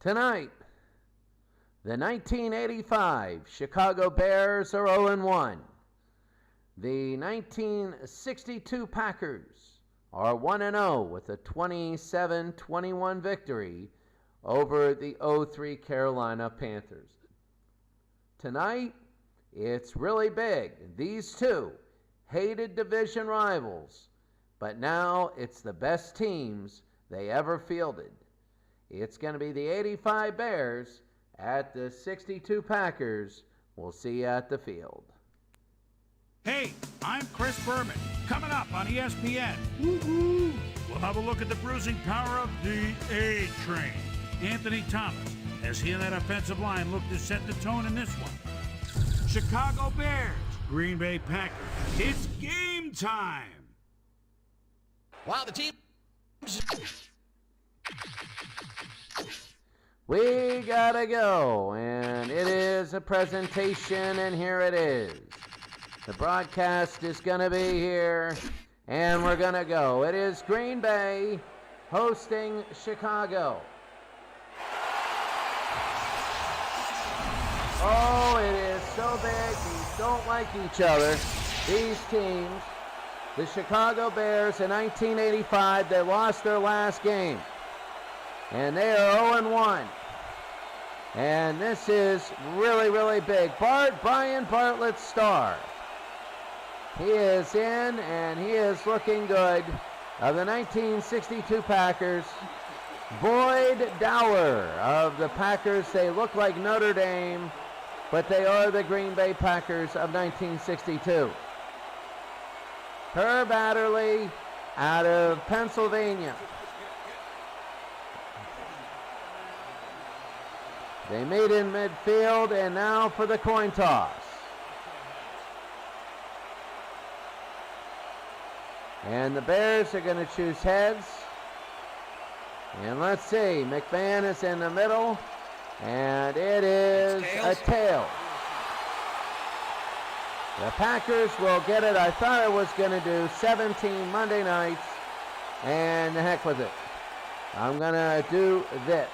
Tonight, the 1985 Chicago Bears are 0-1. The 1962 Packers are 1-0 with a 27-21 victory over the 03 Carolina Panthers. Tonight, it's really big. These two hated division rivals, but now it's the best teams they ever fielded. It's going to be the 85 Bears at the 62 Packers. We'll see you at the field. Hey, I'm Chris Berman. Coming up on ESPN. Woo-hoo. We'll have a look at the bruising power of the A-Train. Anthony Thomas, as he and that offensive line look to set the tone in this one. Chicago Bears, Green Bay Packers. It's game time. Wow, the team. We gotta go, and it is a presentation, and here it is. The broadcast is gonna be here, and we're gonna go. It is Green Bay hosting Chicago. Oh, it is so big. These don't like each other. These teams, the Chicago Bears in 1985, they lost their last game. And they are 0-1. And this is really, really big. Brian Bartlett star. He is in, and he is looking good. Of the 1962 Packers, Boyd Dower of the Packers. They look like Notre Dame, but they are the Green Bay Packers of 1962. Herb Adderley out of Pennsylvania. They meet in midfield, and now for the coin toss. And the Bears are going to choose heads. And let's see, McMahon is in the middle, and it is a tail. The Packers will get it. I thought I was going to do 17 Monday nights, and the heck with it. I'm going to do this.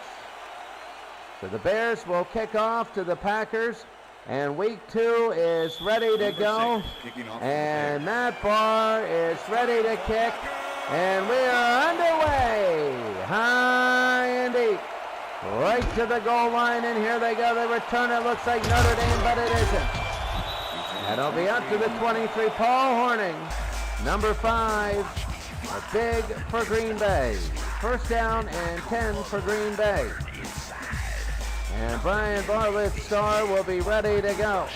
So the Bears will kick off to the Packers, and week 2 is ready to go. And Matt Barr is ready to kick, and we are underway. High and deep, right to the goal line, and here they go. They return. It looks like Notre Dame, but it isn't. That'll be up to the 23, Paul Horning, number 5. A big for Green Bay. First down and 10 for Green Bay. And Brian Bartlett's star will be ready to go.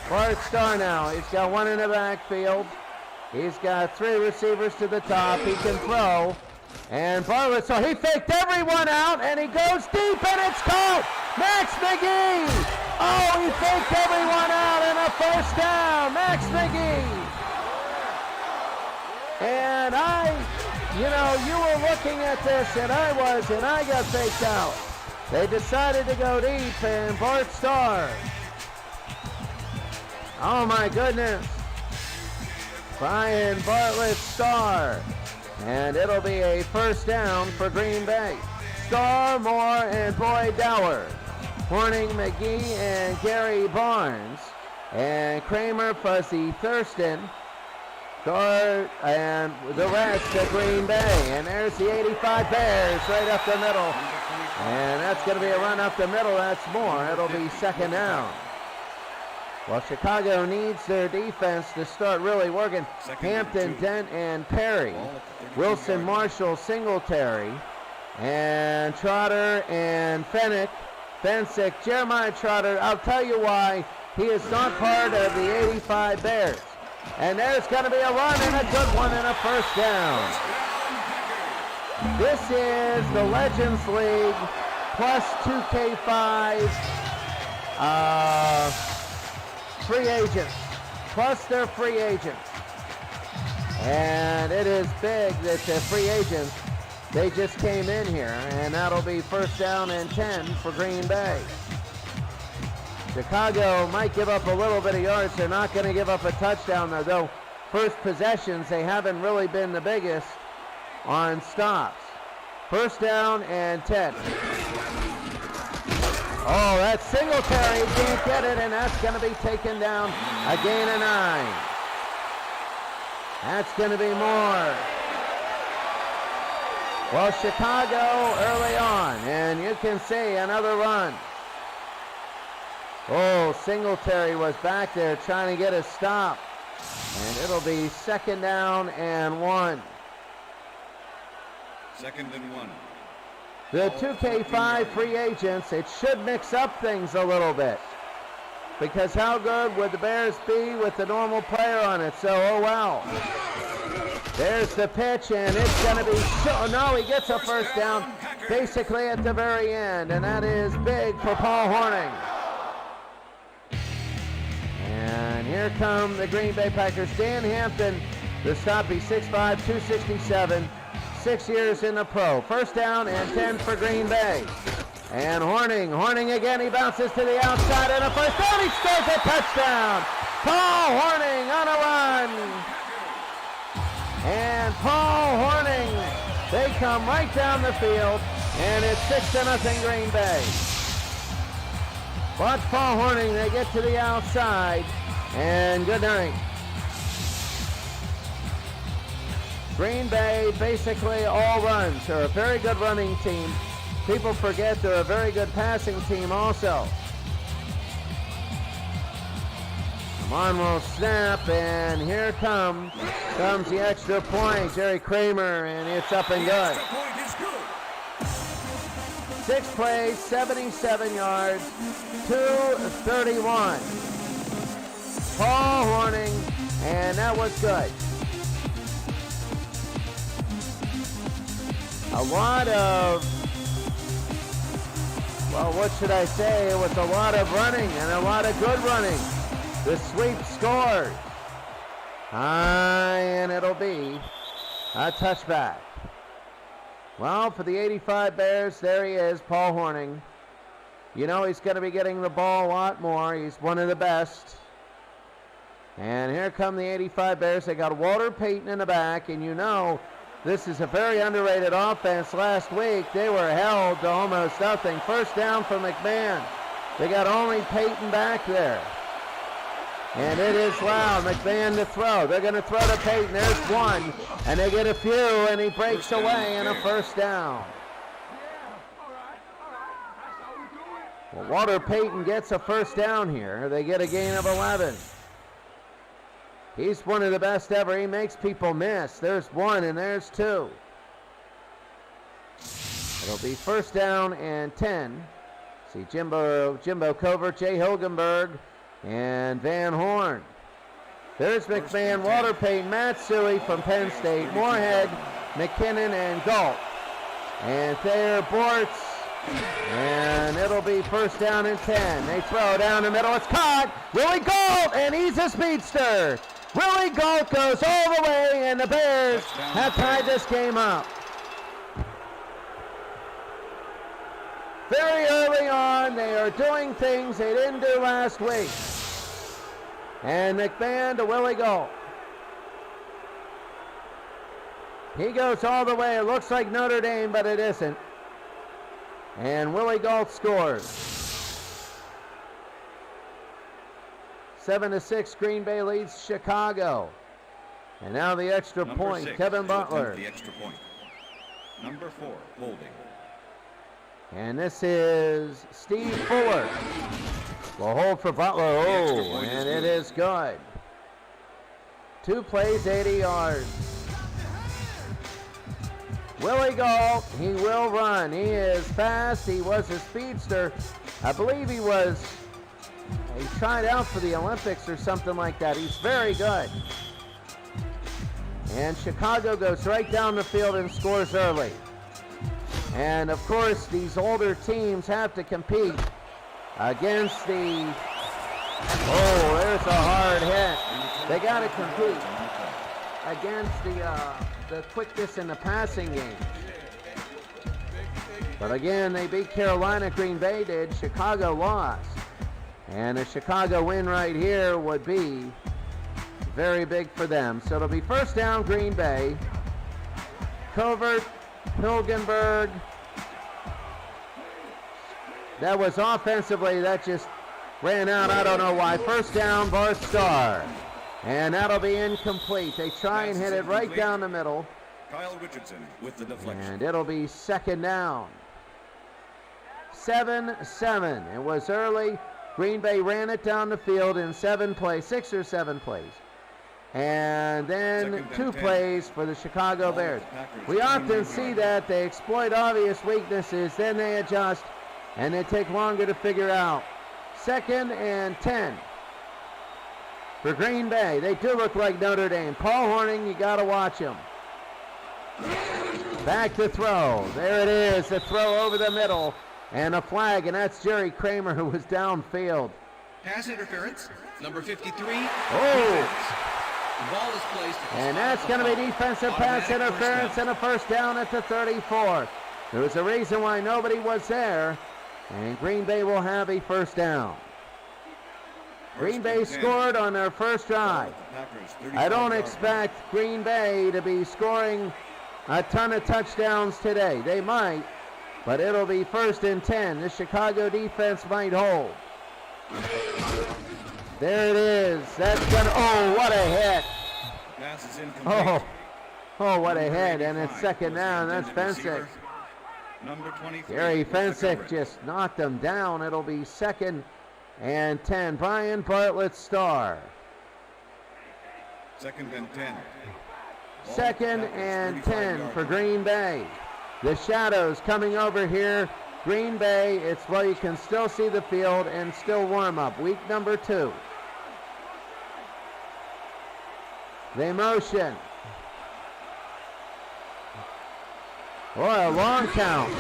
Bart Starr now. He's got one in the backfield. He's got 3 receivers to the top. He can throw. And Bartlett, so he faked everyone out, and he goes deep, and it's caught. Max McGee. Oh, he faked everyone out, and a first down. Max McGee. And you were looking at this, and I was, and I got faked out. They decided to go deep, and Bart Starr. Oh my goodness. Brian Bartlett Starr. And it'll be a first down for Green Bay. Starr, Moore, and Boyd Dower. Horning, McGee, and Gary Barnes. And Kramer, Fuzzy Thurston. Starr, and the rest of Green Bay. And there's the 85 Bears right up the middle. And that's going to be a run up the middle. That's Moore. It'll be second down. Well, Chicago needs their defense to start really working. Hampton, Dent, and Perry. Wilson, Marshall, Singletary. And Trotter and Fensick. Jeremiah Trotter, I'll tell you why he is not part of the 85 Bears. And there's going to be a run, and a good one, and a first down. This is the Legends League plus 2K5 free agents, plus their free agents. And it is big that the free agents, they just came in here, and that'll be first down and 10 for Green Bay. Chicago might give up a little bit of yards. They're not going to give up a touchdown, though. First possessions, they haven't really been the biggest on stops. First down and 10. Oh, that's Singletary. Can't get it, and that's going to be taken down. A gain of 9. That's going to be more. Well, Chicago early on, and you can see another run. Oh, Singletary was back there trying to get a stop. And it'll be second down and 1. Second and 1. The 2K5 free agents, it should mix up things a little bit. Because how good would the Bears be with the normal player on it? So, oh well. There's the pitch, and it's going to be, no, he gets a first down basically at the very end, and that is big for Paul Hornung. And here come the Green Bay Packers. Dan Hampton, the stop, he's 6'5", 267, 6 years in the pro. First down and 10 for Green Bay. And Hornung again, he bounces to the outside, and a first down, he scores a touchdown. Paul Hornung on a run. And Paul Hornung, they come right down the field, and it's 6-0 Green Bay. Watch Paul Hornung, they get to the outside, and good night. Green Bay, basically all runs. They're a very good running team. People forget they're a very good passing team also. Lamar will snap, and here comes the extra point. Jerry Kramer, and it's up and good. 6 plays, 77 yards, 231. Paul Hornung, and that was good. A lot of, well, what should I say? It was a lot of running and a lot of good running. The sweep scores. And it'll be a touchback. Well, for the 85 Bears, there he is, Paul Hornung. You know he's going to be getting the ball a lot more. He's one of the best. And here come the 85 Bears. They got Walter Payton in the back, and you know this is a very underrated offense. Last week, they were held to almost nothing. First down for McMahon. They got only Payton back there. And it is loud. McMahon to throw. They're going to throw to Payton. There's one. And they get a few, and he breaks away and a first down. Well, Walter Payton gets a first down here. They get a gain of 11. He's one of the best ever. He makes people miss. There's one, and there's two. It'll be first down and 10. See Jimbo Covert, Jay Hilgenberg, and Van Horn. There's McMahon, Walter Payton, Matt Suhey from Penn State, Moorhead, McKinnon, and Galt. And Thayer Bortz. And it'll be first down and 10. They throw down the middle. It's caught. Willie Galt, and he's a speedster. Willie Galt goes all the way, and the Bears have tied this game up. Very early on, they are doing things they didn't do last week. And McMahon to Willie Galt. He goes all the way. It looks like Notre Dame, but it isn't. And Willie Galt scores. 7-6, Green Bay leads Chicago. And now the extra point, 6, Kevin Butler. The extra point. Number 4, holding. And this is Steve Fuller. Will hold for Butler. Oh, and it is good. 2 plays, 80 yards. Willie Galt, he will run. He is fast. He was a speedster. I believe he tried out for the Olympics or something like that. He's very good. And Chicago goes right down the field and scores early. And of course, these older teams have to compete against the, oh, there's a hard hit. They got to compete against the quickness in the passing game. But again, they beat Carolina, Green Bay did, Chicago lost. And a Chicago win right here would be very big for them. So it'll be first down, Green Bay. Covert Hilgenberg. That was offensively, that just ran out. I don't know why. First down, Bart Starr. And that'll be incomplete. They try and hit it right down the middle. Kyle Richardson with the deflection. And it'll be second down. 7-7. It was early. Green Bay ran it down the field in 7 plays, 6 or 7 plays. And then 2 plays for the Chicago Bears. We often see that. They exploit obvious weaknesses, then they adjust, and they take longer to figure out. 2nd and 10 for Green Bay. They do look like Notre Dame. Paul Hornung, you got to watch him. Back to throw. There it is, the throw over the middle. And a flag, and that's Jerry Kramer, who was downfield. Pass interference, number 53. Oh! The ball is placed. And that's going to be defensive pass interference and a first down at the 34. There was a reason why nobody was there, and Green Bay will have a first down. Green Bay scored on their first drive. I don't expect Green Bay to be scoring a ton of touchdowns today. They might, but it'll be 1st and 10. The Chicago defense might hold. There it is. That's gonna. Oh, what a hit! Oh, what a hit! And it's second down. That's Fensick. Gary Fensick just knocked him down. It'll be 2nd and 10. Brian Bartlett Starr. 2nd and 10. 2nd and 10 for Green Bay. The shadows coming over here. Green Bay, it's well, you can still see the field and still warm up. Week number 2. They motion. Boy, a long count.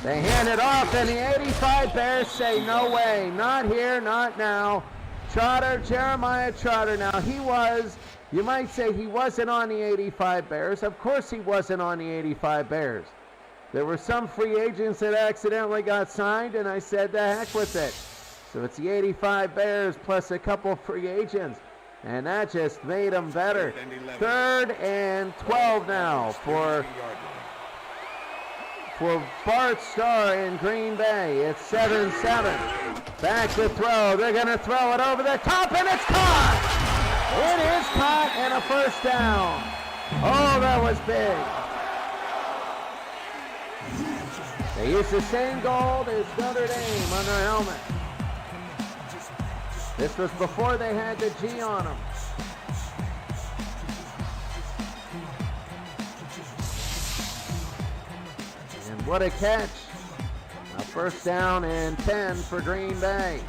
They hand it off, and the 85 Bears say, no way, not here, not now. Trotter, Jeremiah Trotter. Now, he was, you might say he wasn't on the 85 Bears. Of course he wasn't on the 85 Bears. There were some free agents that accidentally got signed, and I said, the heck with it. So it's the 85 Bears plus a couple free agents, and that just made them better. 3rd and 12 now for Bart Starr in Green Bay. It's 7-7. Back to throw. They're going to throw it over the top, and it's caught. It is caught, and a first down. Oh, that was big. They use the same gold as Notre Dame on their helmet. This was before they had the G on them. And what a catch. A first down and 10 for Green Bay.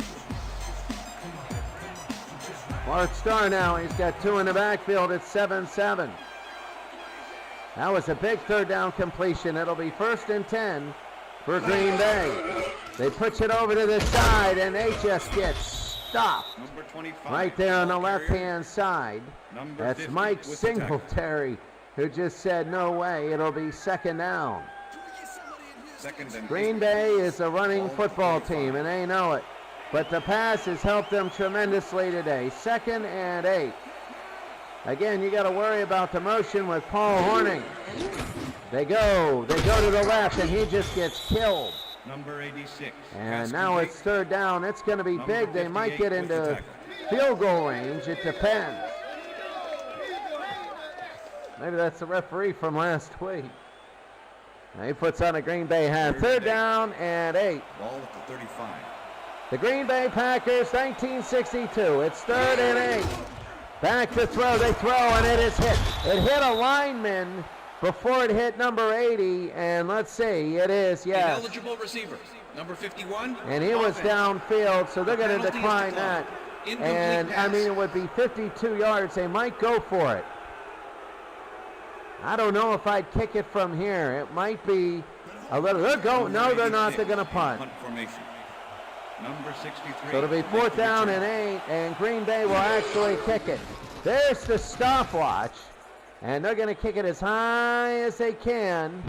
Bart Starr now, he's got 2 in the backfield. It's 7-7. That was a big 3rd down completion. It'll be 1st and 10 for Green Bay. They push it over to the side, and they just get stopped right there on the left-hand side. That's Mike Singletary, who just said, no way, it'll be 2nd down. Green Bay is a running football team, and they know it. But the pass has helped them tremendously today. 2nd and 8. Again, you got to worry about the motion with Paul Hornung. They go to the left, and he just gets killed. Number 86. And now it's 3rd down. It's going to be big. They might get into field goal range. It depends. Maybe that's the referee from last week. He puts on a Green Bay hat. 3rd down and 8. Ball at the 35. The Green Bay Packers, 1962. It's 3rd and 8. Back to throw. They throw, and it is hit. It hit a lineman before it hit number 80, and let's see, it is, yes. Ineligible receiver, number 51. And he was downfield, so they're going to decline that. And, I mean, it would be 52 yards. They might go for it. I don't know if I'd kick it from here. It might be a little. They're going. No, they're not. They're going to punt. Punt formation. Number 63. So it'll be 4th down and 8, and Green Bay will actually kick it. There's the stopwatch, and they're going to kick it as high as they can,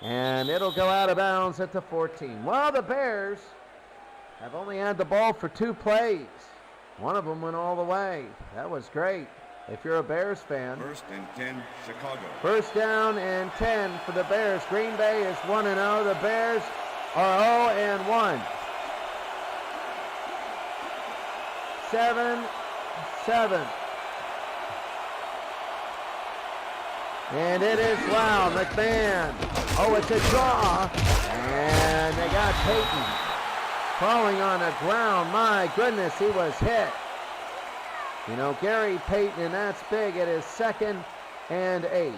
and it'll go out of bounds at the 14. Well, the Bears have only had the ball for 2 plays. One of them went all the way. That was great. if you're a Bears fan. 1st and 10, Chicago. First down and 10 for the Bears. Green Bay is 1-0. The Bears are 0-1. 7-7. And it is loud. McMahon. Oh, it's a draw. And they got Peyton falling on the ground. My goodness, he was hit. You know, Gary Payton, and that's big. It is 2nd and 8.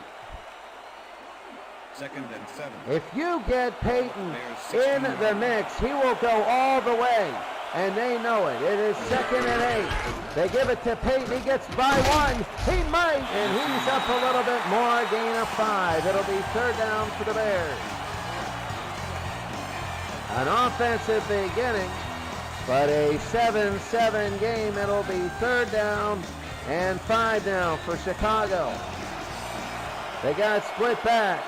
2nd and 7. If you get Payton in the mix, he will go all the way. And they know it. It is 2nd and 8. They give it to Payton. He gets by 1. He might, and he's up a little bit more. Gain of 5. It'll be 3rd down for the Bears. An offensive beginning, but a 7-7 game. It'll be 3rd down and 5 now for Chicago. They got split backs.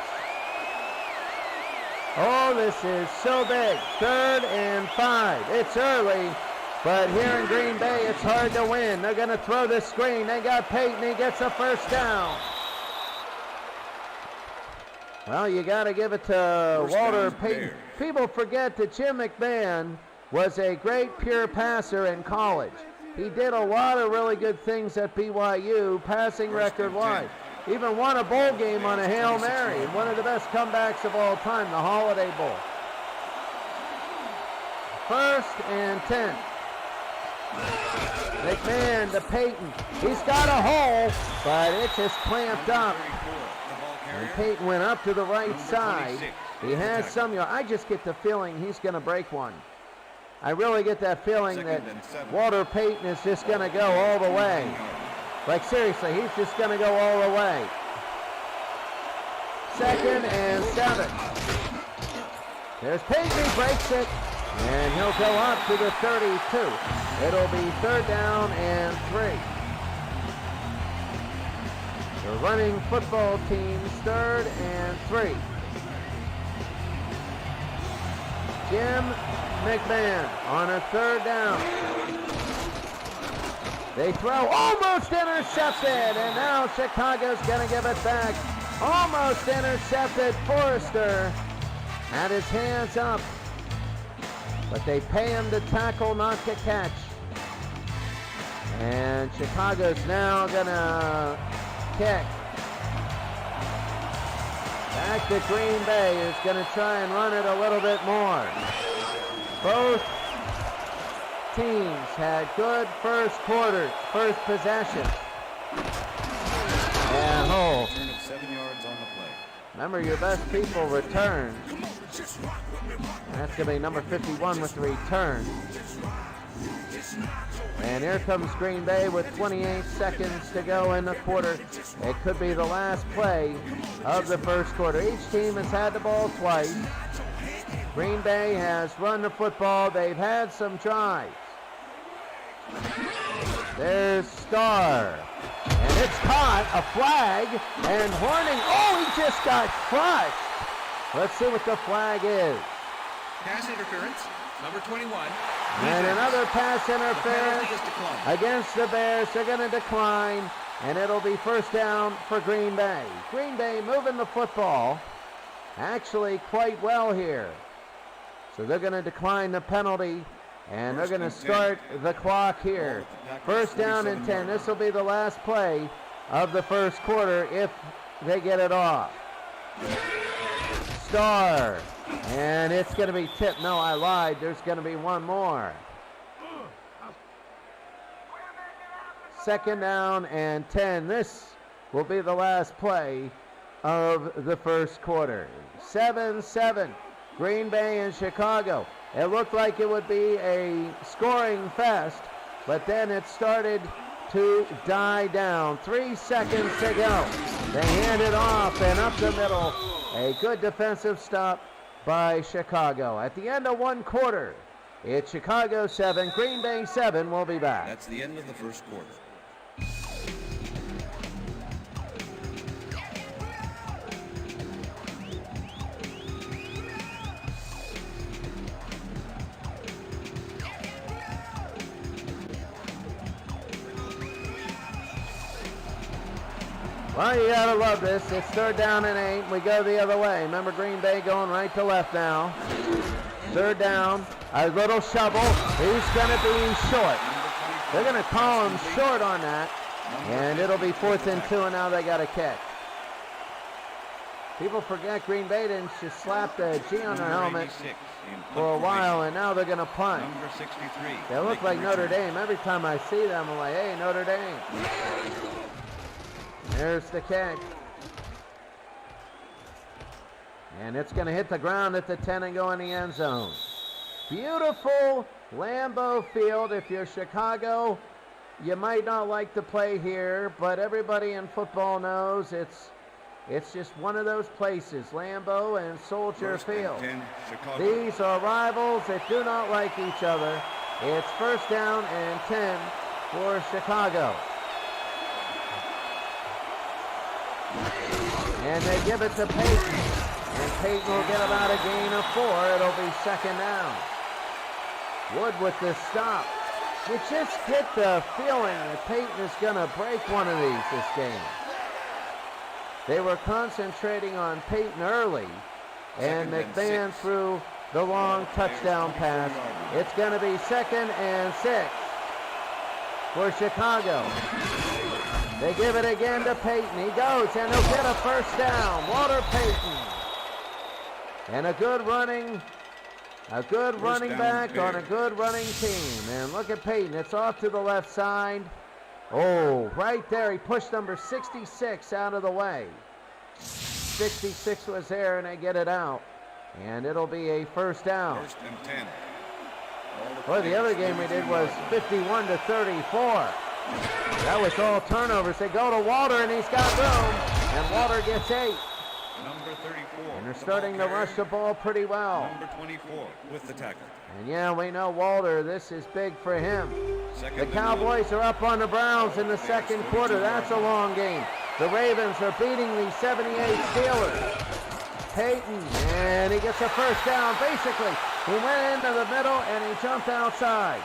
Oh, this is so big. 3rd and 5. It's early, but here in Green Bay, it's hard to win. They're going to throw the screen. They got Peyton. He gets a 1st down. Well, you got to give it to Walter Payton. People forget that Jim McMahon was a great pure passer in college. He did a lot of really good things at BYU, passing record-wise. Even won a bowl game on a Hail Mary, and one of the best comebacks of all time, the Holiday Bowl. 1st and 10. McMahon to Peyton. He's got a hole, but it's just clamped up. And Peyton went up to the right side. He has some, I just get the feeling he's going to break one. I really get that feeling that Walter Payton is just going to go all the way. Like, seriously, he's just going to go all the way. 2nd and 7. There's Payton, he breaks it, and he'll go up to the 32. It'll be 3rd down and 3. The running football team's 3rd and 3. Jim McMahon on a 3rd down. They throw, almost intercepted, and now Chicago's going to give it back. Almost intercepted. Forrester had his hands up, but they pay him to tackle, not to catch. And Chicago's now going to kick. Back to Green Bay is going to try and run it a little bit more. Both teams had good first quarters, first possession. And hold. 7 yards on the play. Remember, your best people return. And that's going to be number 51 with the return. And here comes Green Bay with 28 seconds to go in the quarter. It could be the last play of the first quarter. Each team has had the ball twice. Green Bay has run the football. They've had some drives. There's Starr. And it's caught. A flag. And Horning. Oh, he just got crushed. Let's see what the flag is. Pass interference, number 21. And another pass The interference penalty is declined. against the Bears. They're going to decline, and it'll be 1st down for Green Bay. Green Bay moving the football actually quite well here. So they're going to decline the penalty, and they're going to start the clock here. 1st down and 10. This will be the last play of the first quarter if they get it off. Starr. And it's going to be tipped. No, I lied. There's going to be one more. 2nd down and 10. This will be the last play of the first quarter. 7-7. Green Bay and Chicago. It looked like it would be a scoring fest, but then it started to die down. 3 seconds to go. They hand it off and up the middle. A good defensive stop by Chicago. At the end of one quarter, it's Chicago 7, Green Bay 7. We'll be back. That's the end of the first quarter. Well, you gotta love this. It's 3rd down and 8. We go the other way. Remember Green Bay going right to left now. 3rd down. A little shovel. He's gonna be short. They're gonna call him short on that. And it'll be 4th and 2, and now they got a kick. People forget Green Bay didn't just slap the G on their helmet for a while, and now they're going to punt. Number 63. They look like Notre Dame. Every time I see them, I'm like, hey, Notre Dame. There's the kick. And it's going to hit the ground at the 10 and go in the end zone. Beautiful Lambeau Field. If you're Chicago, you might not like to play here, but everybody in football knows it's just one of those places, Lambeau and Soldier Field. 10, These are rivals that do not like each other. It's 1st down and 10 for Chicago. And they give it to Peyton. And Peyton will get about a gain of 4. It'll be 2nd down. Wood with the stop. You just get the feeling that Peyton is going to break one of these this game. They were concentrating on Peyton early, and McMahon threw the long touchdown pass. It's going to be 2nd and 6 for Chicago. They give it again to Peyton. He goes, and he'll get a 1st down. Walter Payton. And a good running back on a good running team. And look at Peyton. It's off to the left side. Oh, right there. He pushed number 66 out of the way. 66 was there, and they get it out. And it'll be a 1st down. 1st and 10. Boy, the other game we did was 51 to 34. That was all turnovers. They go to Walter, and he's got room. And Walter gets 8. Number 34. And they're starting to rush the ball pretty well. Number 24 with the tackle. And yeah, we know Walter, this is big for him. Second The and Cowboys are up on the Browns in the 2nd quarter. That's a long game. The Ravens are beating the 78 Steelers. Peyton, and he gets a 1st down. Basically, he went into the middle, and he jumped outside.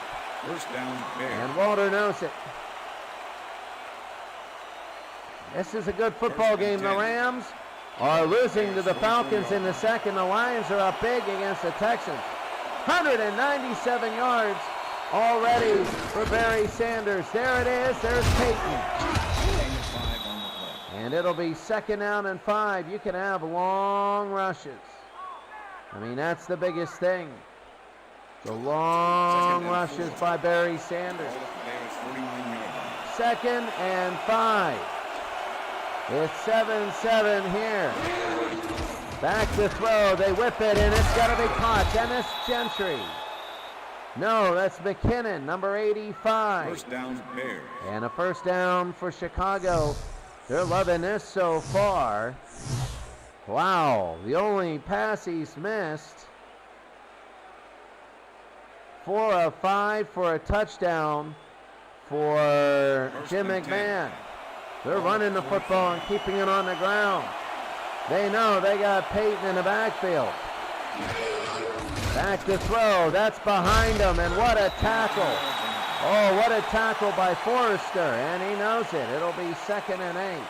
1st down, Bears. And Walter knows it. This is a good football game. The Rams are losing to the Falcons in the 2nd. The Lions are up big against the Texans. 197 yards already for Barry Sanders. There it is. There's Peyton. And it'll be 2nd down and 5. You can have long rushes. I mean, that's the biggest thing. The long rushes by Barry Sanders. 2nd and 5. It's 7-7 here. Back to throw. They whip it, and it's got to be caught. Dennis Gentry. No, that's McKinnon, number 85. 1st down, Bears. And a 1st down for Chicago. They're loving this so far. Wow, the only pass he's missed. 4 of 5 for a touchdown for Jim McMahon. They're running the football and keeping it on the ground. They know they got Peyton in the backfield. Back to throw. That's behind him, and what a tackle. Oh, what a tackle by Forrester, and he knows it. It'll be 2nd and 8.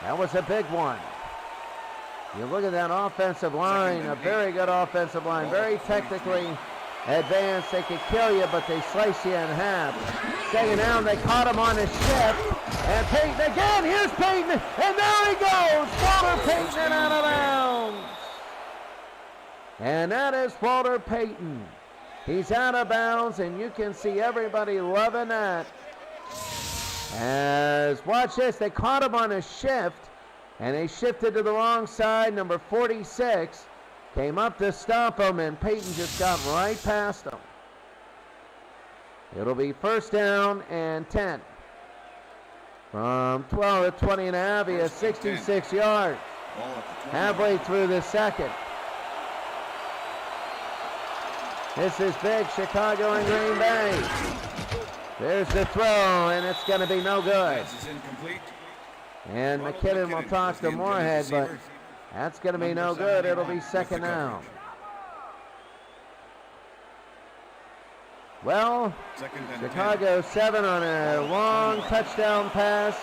That was a big one. You look at that offensive line, a very good offensive line, very technically advanced. They could kill you, but they slice you in half. 2nd down, they caught him on his shift, and Peyton again. Here's Peyton, and there he goes. Walter Payton out of bounds. And that is Walter Payton. He's out of bounds, and you can see everybody loving that. As, watch this, they caught him on a shift, and they shifted to the wrong side. Number 46 came up to stop him, and Peyton just got right past him. It'll be 1st down and 10. From 12 to 20 and a half, he has 66 yards. Halfway through the 2nd. This is big, Chicago and Green Bay. There's the throw, and it's going to be no good. And McKinnon will talk to Moorhead, but that's going to be no good. It'll be 2nd down. Well, Chicago 7 on a long touchdown pass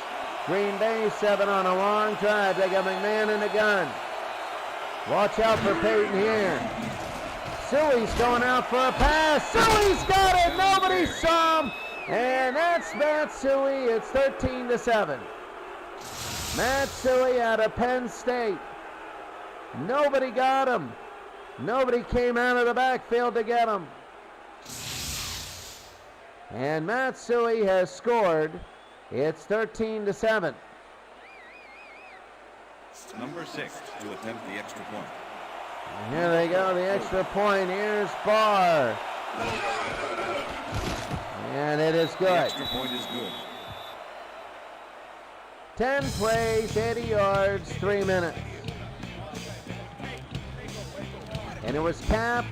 Green Bay 7 on a long drive. They got McMahon in the gun. Watch out for Peyton here. Suey's going out for a pass. Suey's got it. Nobody saw him. And that's Matt Suey. It's 13-7. Matt Suey out of Penn State. Nobody got him. Nobody came out of the backfield to get him. And Matt Suey has scored. It's 13-7. Number 6 to attempt the extra point. And here they go, the extra point. Here's Barr. And it is good. The extra point is good. 10 plays, 80 yards, 3 minutes. And it was capped.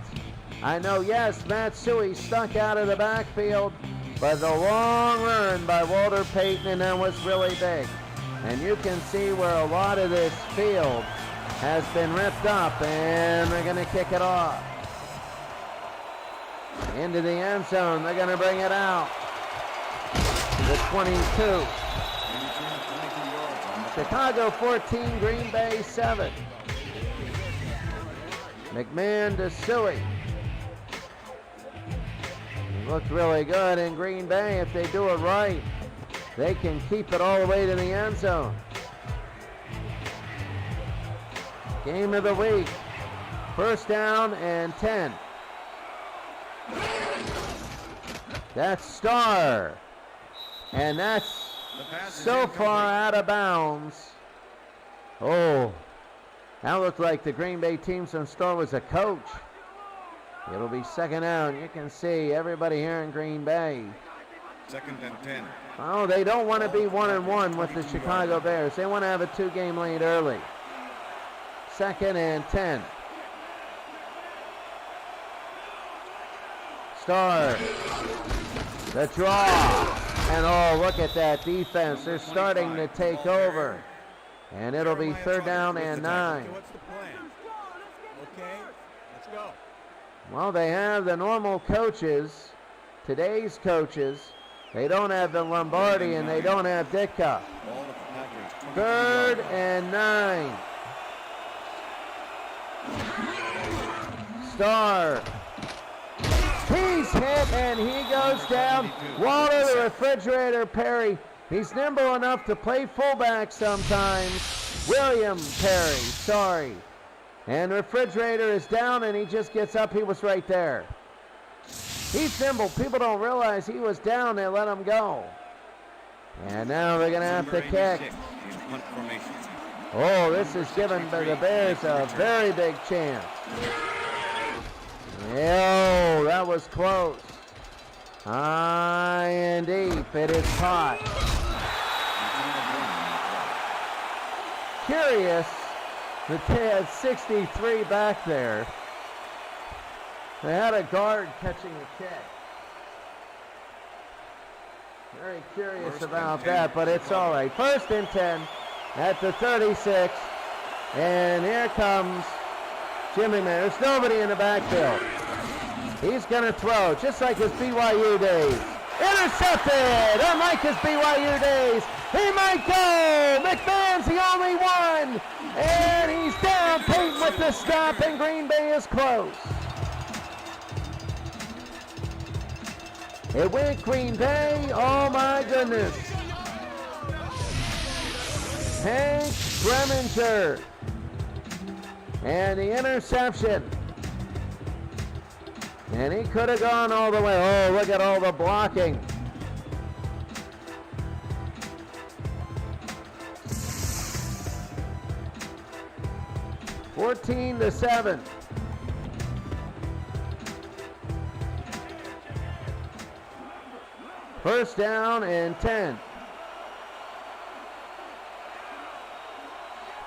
I know, yes, Matt Suey stuck out of the backfield, but the long run by Walter Payton, and that was really big. And you can see where a lot of this field has been ripped up, and they're going to kick it off. Into the end zone, they're going to bring it out. The 22. Chicago 14, Green Bay 7. McMahon to Suey. He looked really good in Green Bay. If they do it right, they can keep it all the way to the end zone. Game of the week. First down and 10. That's Starr. And that's so far out of bounds. Oh, that looked like the Green Bay team. Some Starr was a coach. It'll be second down. You can see everybody here in Green Bay. Second and 10. Oh, they don't want to be 1-1 with the Chicago Bears. They want to have a 2-game lead early. Second and 10. Starr. The draw. And oh, look at that defense. They're starting to take over. And it'll be third down and 9. What's the plan? Okay, let's go. Well, they have the normal coaches, today's coaches. They don't have the Lombardi and they don't have Ditka. Third and 9. Starr. He's hit and he goes down. Walter the Refrigerator Perry. He's nimble enough to play fullback sometimes. William Perry, sorry. And Refrigerator is down and he just gets up. He was right there. He's nimble. People don't realize he was down. They let him go. And now they're going to have to kick. Oh, this is giving the Bears a very big chance. Oh, that was close. High and deep. It is caught. Curious that they had 63 back there. They had a guard catching the kick. Very curious about that, but it's all right. First and 10 at the 36. And here comes Jimmy Man. There's nobody in the backfield. He's going to throw, just like his BYU days. Intercepted, unlike his BYU days. He might go. McMahon's the only one. And he's down. Peyton with the stop, and Green Bay is close. It went Green Bay. Oh, my goodness. Hank Greminger. And the interception. And he could have gone all the way. Oh, look at all the blocking. Fourteen to 7. First down and 10.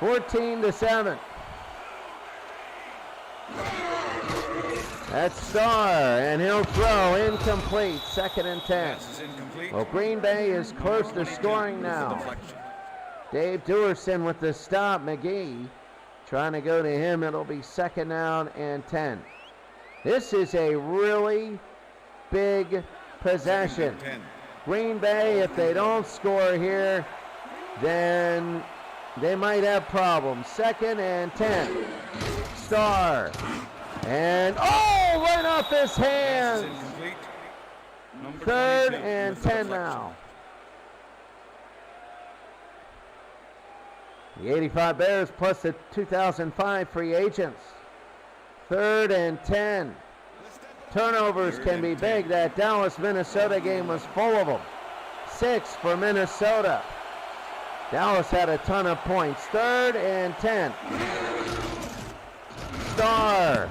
14 to 7. That's Starr, and he'll throw incomplete. Second and 10. Well, Green Bay is close to scoring now. Dave Dewerson with the stop. McGee trying to go to him. It'll be second down and 10. This is a really big possession. Green Bay, if they don't score here, then they might have problems. 2nd and 10. Starr. And, oh, right off his hands. Incomplete. Number 3rd 22 and with the 10 deflection. now. The 85 Bears plus the 2005 free agents. 3rd and 10. Turnovers can be big. That Dallas-Minnesota game was full of them. 6 for Minnesota. Dallas had a ton of points. 3rd and 10. Starr.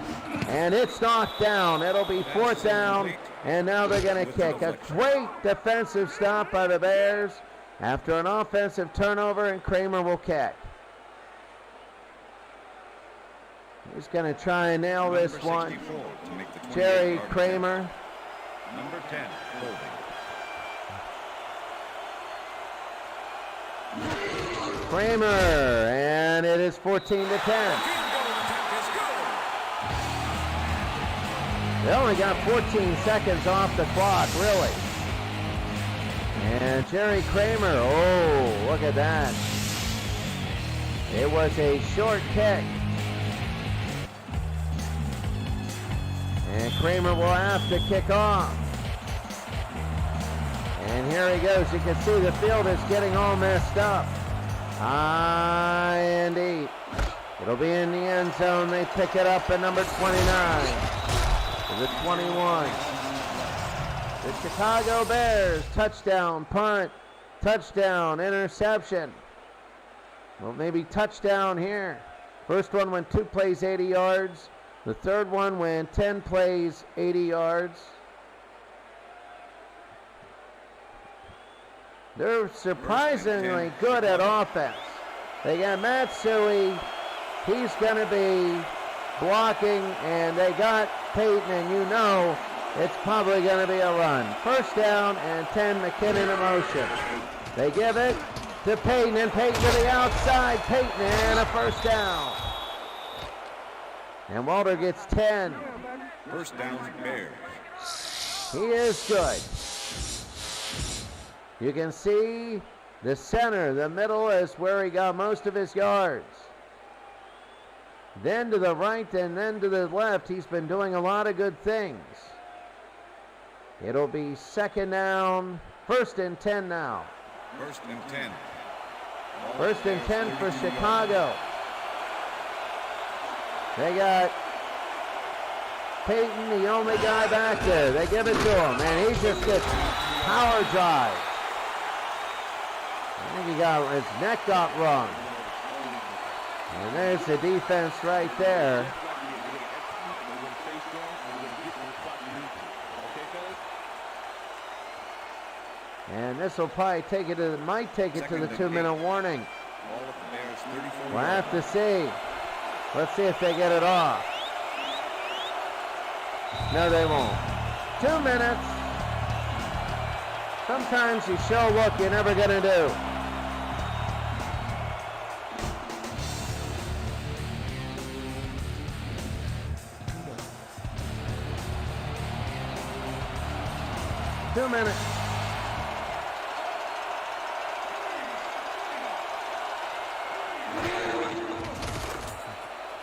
And it's knocked down. It'll be 4th down. And now they're going to kick. A great defensive stop by the Bears after an offensive turnover, and Kramer will kick. He's going to try and nail this one. To make the 28 Jerry yard Kramer. attempt. Number 10, holding. Kramer, and it is 14 to 10. They only got 14 seconds off the clock, really. And Jerry Kramer, oh, look at that. It was a short kick. And Kramer will have to kick off. And here he goes. You can see the field is getting all messed up. High and deep. It'll be in the end zone. They pick it up at number 29. To the 21. The Chicago Bears, touchdown, punt, touchdown, interception. Well, maybe touchdown here. First one went 2 plays, 80 yards. The third one went 10 plays, 80 yards. They're surprisingly good at offense. They got Matsui. He's going to be blocking, and they got Peyton, and you know it's probably going to be a run. 1st down and 10, McKinnon in motion. They give it to Peyton, and Peyton to the outside. Peyton, and a 1st down. And Walter gets 10. 1st down, Bears. He is good. You can see the center, the middle is where he got most of his yards. Then to the right and then to the left, he's been doing a lot of good things. It'll be 2nd down, 1st and 10 now. 1st and 10. 1st and 10 for Chicago. They got Peyton, the only guy back there. They give it to him, and he just gets power drive. I think his neck got wrung. And there's the defense right there. And this will probably take it to might take it to the 2-minute warning. We'll have to see. Let's see if they get it off. No, they won't. 2 minutes. Sometimes you show look you're never going to do. Two minutes.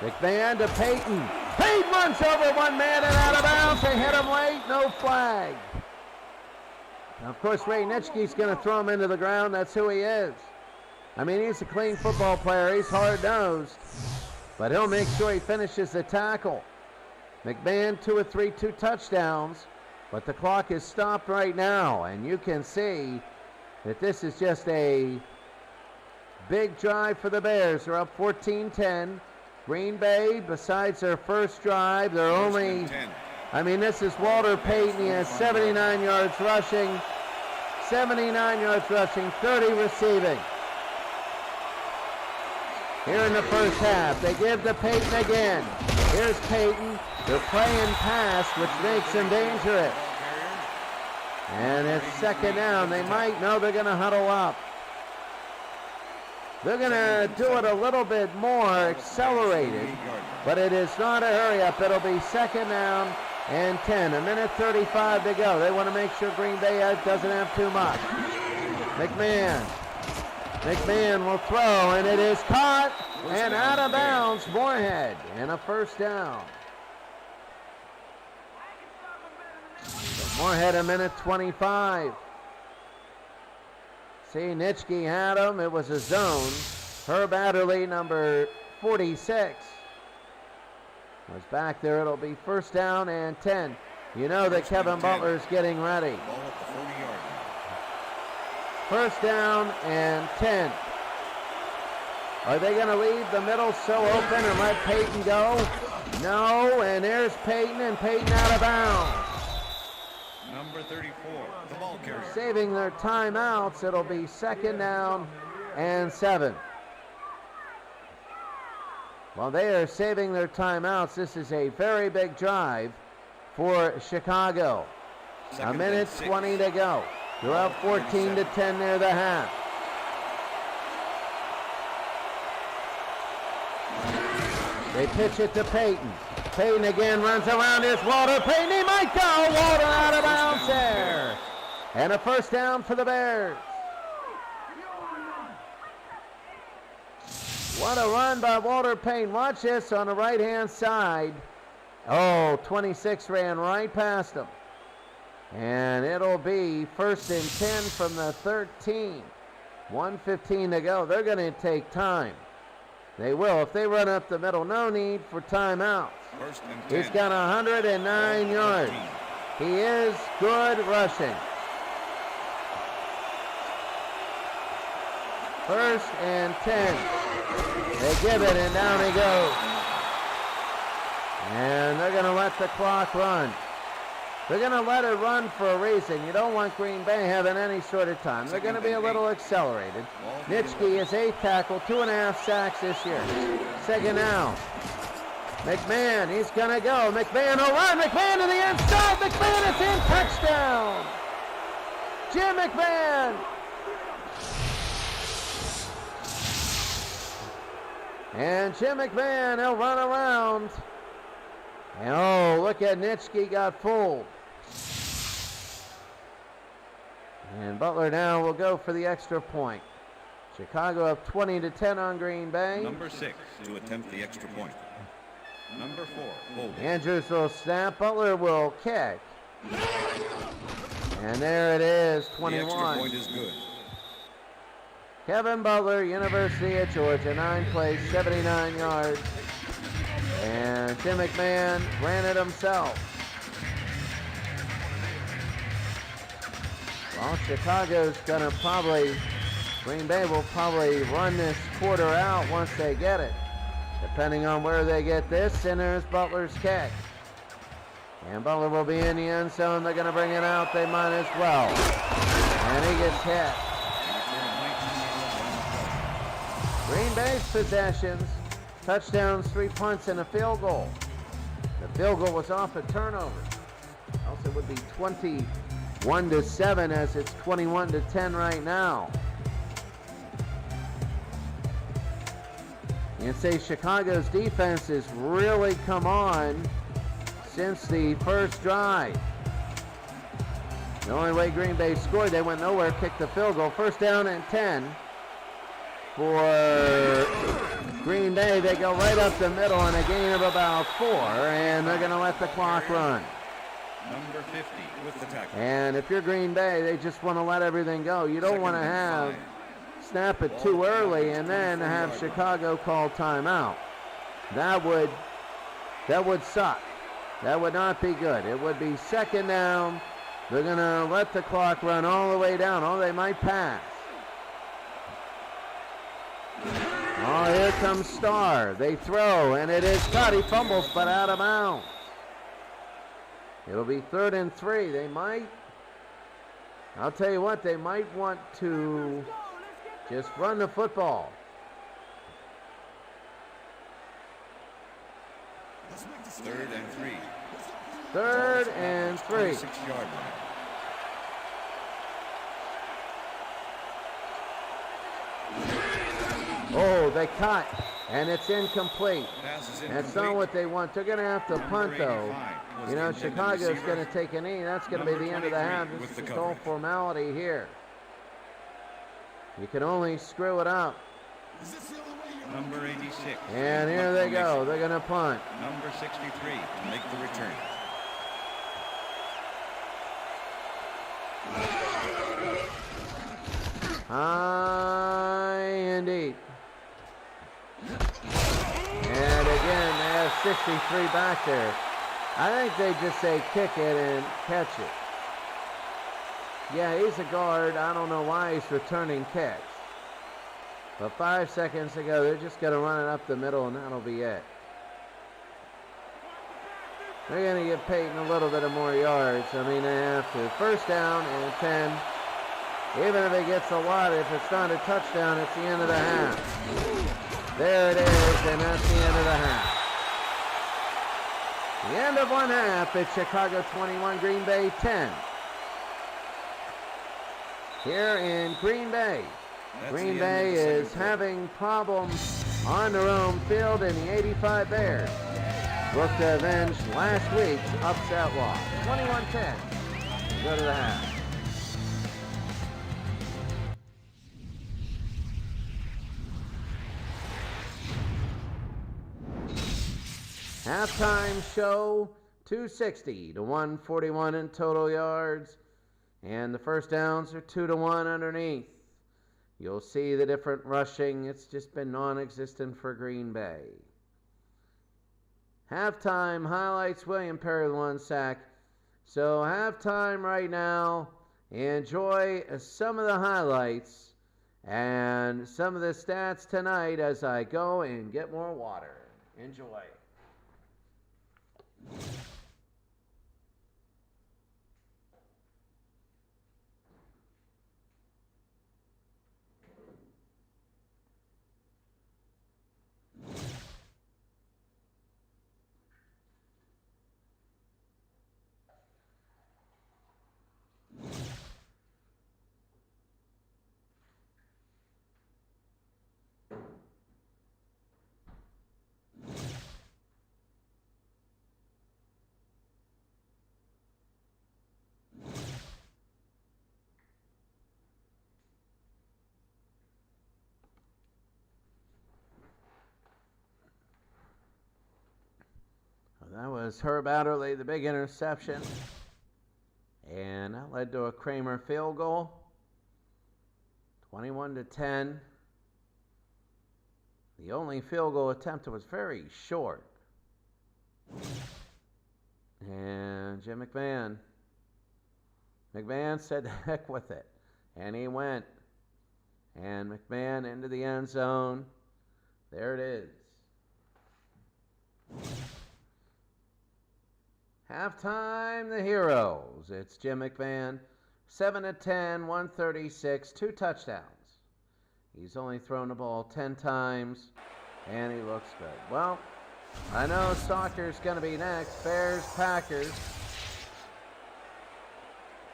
McMahon to Peyton. Peyton runs over one man and out of bounds. They hit him late. No flag. Now, of course, Ray Nitschke's going to throw him into the ground. That's who he is. I mean, he's a clean football player. He's hard-nosed. But he'll make sure he finishes the tackle. McMahon, 2 of 3, 2 touchdowns. But the clock is stopped right now. And you can see that this is just a big drive for the Bears. They're up 14-10. Green Bay, besides their first drive, they're only, I mean, this is Walter Payton. He has 79 yards rushing, 30 receiving. Here in the first half, they give to Payton again. Here's Payton. They're playing pass, which makes him dangerous. And it's 2nd down. They might know they're going to huddle up. They're going to do it a little bit more accelerated, but it is not a hurry up. It'll be 2nd down and 10. 1:35 to go. They want to make sure Green Bay doesn't have too much. McMahon McMahon will throw, and it is caught and out of bounds. Moorhead, and a first down. So Moorhead a minute 25. See, Nitschke had him. It was a zone. Herb Adderley, number 46, was back there. It'll be first down and 10. You know that Kevin Butler's getting ready. Ball at the 40-yard line. First down and 10. Are they going to leave the middle so open and let Peyton go? No, and there's Peyton, and Peyton out of bounds. Number 34, the ball carrier. Saving their timeouts, it'll be second down and 7. While they are saving their timeouts, this is a very big drive for Chicago. A minute 20 to go. They're up 14 to 10 near the half. They pitch it to Peyton. Peyton again runs around. Here's Walter Payton. He might go. Walter out of bounds there. And a first down for the Bears. What a run by Walter Payton. Watch this on the right-hand side. Oh, 26 ran right past him. And it'll be first and 10 from the 13. 1:15 to go. They're going to take time. They will. If they run up the middle, no need for timeouts. First and 10. He's got 109 yards. He is good rushing. First and 10. They give it, and down he goes. And they're going to let the clock run. They're going to let it run for a reason. You don't want Green Bay having any sort of time. They're going to be a little accelerated. Nitschke is 8th tackle, 2.5 sacks this year. Second down. McMahon, he's going to go. McMahon will run. McMahon to the inside. McMahon is in. Touchdown. Jim McMahon. And Jim McMahon, he'll run around. And oh, look at Nitschke got fooled. And Butler now will go for the extra point. Chicago up 20 to 10 on Green Bay. Number 6 to attempt the extra point. Number 4, holding. Andrews will snap. Butler will kick. And there it is, 21. The extra point is good. Kevin Butler, University of Georgia, 9 plays, 79 yards. And Jim McMahon ran it himself. Well, Chicago's going to probably, Green Bay will probably run this quarter out once they get it. Depending on where they get this, and there's Butler's kick. And Butler will be in the end zone. They're going to bring it out. They might as well. And he gets hit. Green Bay's possessions, touchdowns, 3 punts, and a field goal. The field goal was off a turnover. Else it would be 21 to 7 as it's 21 to 10 right now. You can say Chicago's defense has really come on since the first drive. The only way Green Bay scored, they went nowhere, kicked the field goal. First down and 10 for Green Bay. They go right up the middle in a gain of about 4, and they're going to let the clock run. Number 50 with the tackle. And if you're Green Bay, they just want to let everything go. You don't want to snap it too early and then have Chicago call timeout. That would suck. That would not be good. It would be second down. They're going to let the clock run all the way down. Oh, they might pass. Oh, here comes Starr. They throw, and it is cut. He fumbles, but out of bounds. It'll be 3rd and 3. They might, I'll tell you what, they might want to just run the football. 3rd and 3. 3rd and 3. 26-yard line. Oh, they cut, and it's incomplete. That's not what they want. They're going to have to punt, though. You know, Chicago's going to take a knee. That's going to be the end of the half. This is just all formality here. You can only screw it up. Number 86. And here they go. They're going to punt. Number 63 to make the return. High and deep. And again, they have 63 back there. I think they just say kick it and catch it. Yeah, he's a guard. I don't know why he's returning kicks. But 5 seconds ago, they're just going to run it up the middle, and that'll be it. They're going to give Peyton a little bit of more yards. I mean, they have to. First down and 10. Even if it gets a lot, if it's not a touchdown, it's the end of the half. There it is, and that's the end of the half. The end of one half, it's Chicago 21, Green Bay 10. Here in Green Bay. Green Bay is having problems on their own field in the 85 Bears. Look to avenge last week's upset loss. 21-10. Go to the half. Halftime show, 260 to 141 in total yards. And the first downs are 2-1 underneath. You'll see the different rushing. It's just been non-existent for Green Bay. Halftime highlights, William Perry with 1 sack. So halftime right now. Enjoy some of the highlights and some of the stats tonight as I go and get more water. Enjoy. That was Herb Adderley, the big interception. And that led to a Kramer field goal. 21-10. The only field goal attempt was very short. And Jim McMahon. McMahon said, heck with it. And he went. And McMahon into the end zone. There it is. Halftime, the heroes. It's Jim McMahon, 7-10, 136, 2 touchdowns. He's only thrown the ball 10 times, and he looks good. Well, I know soccer's going to be next. Bears, Packers.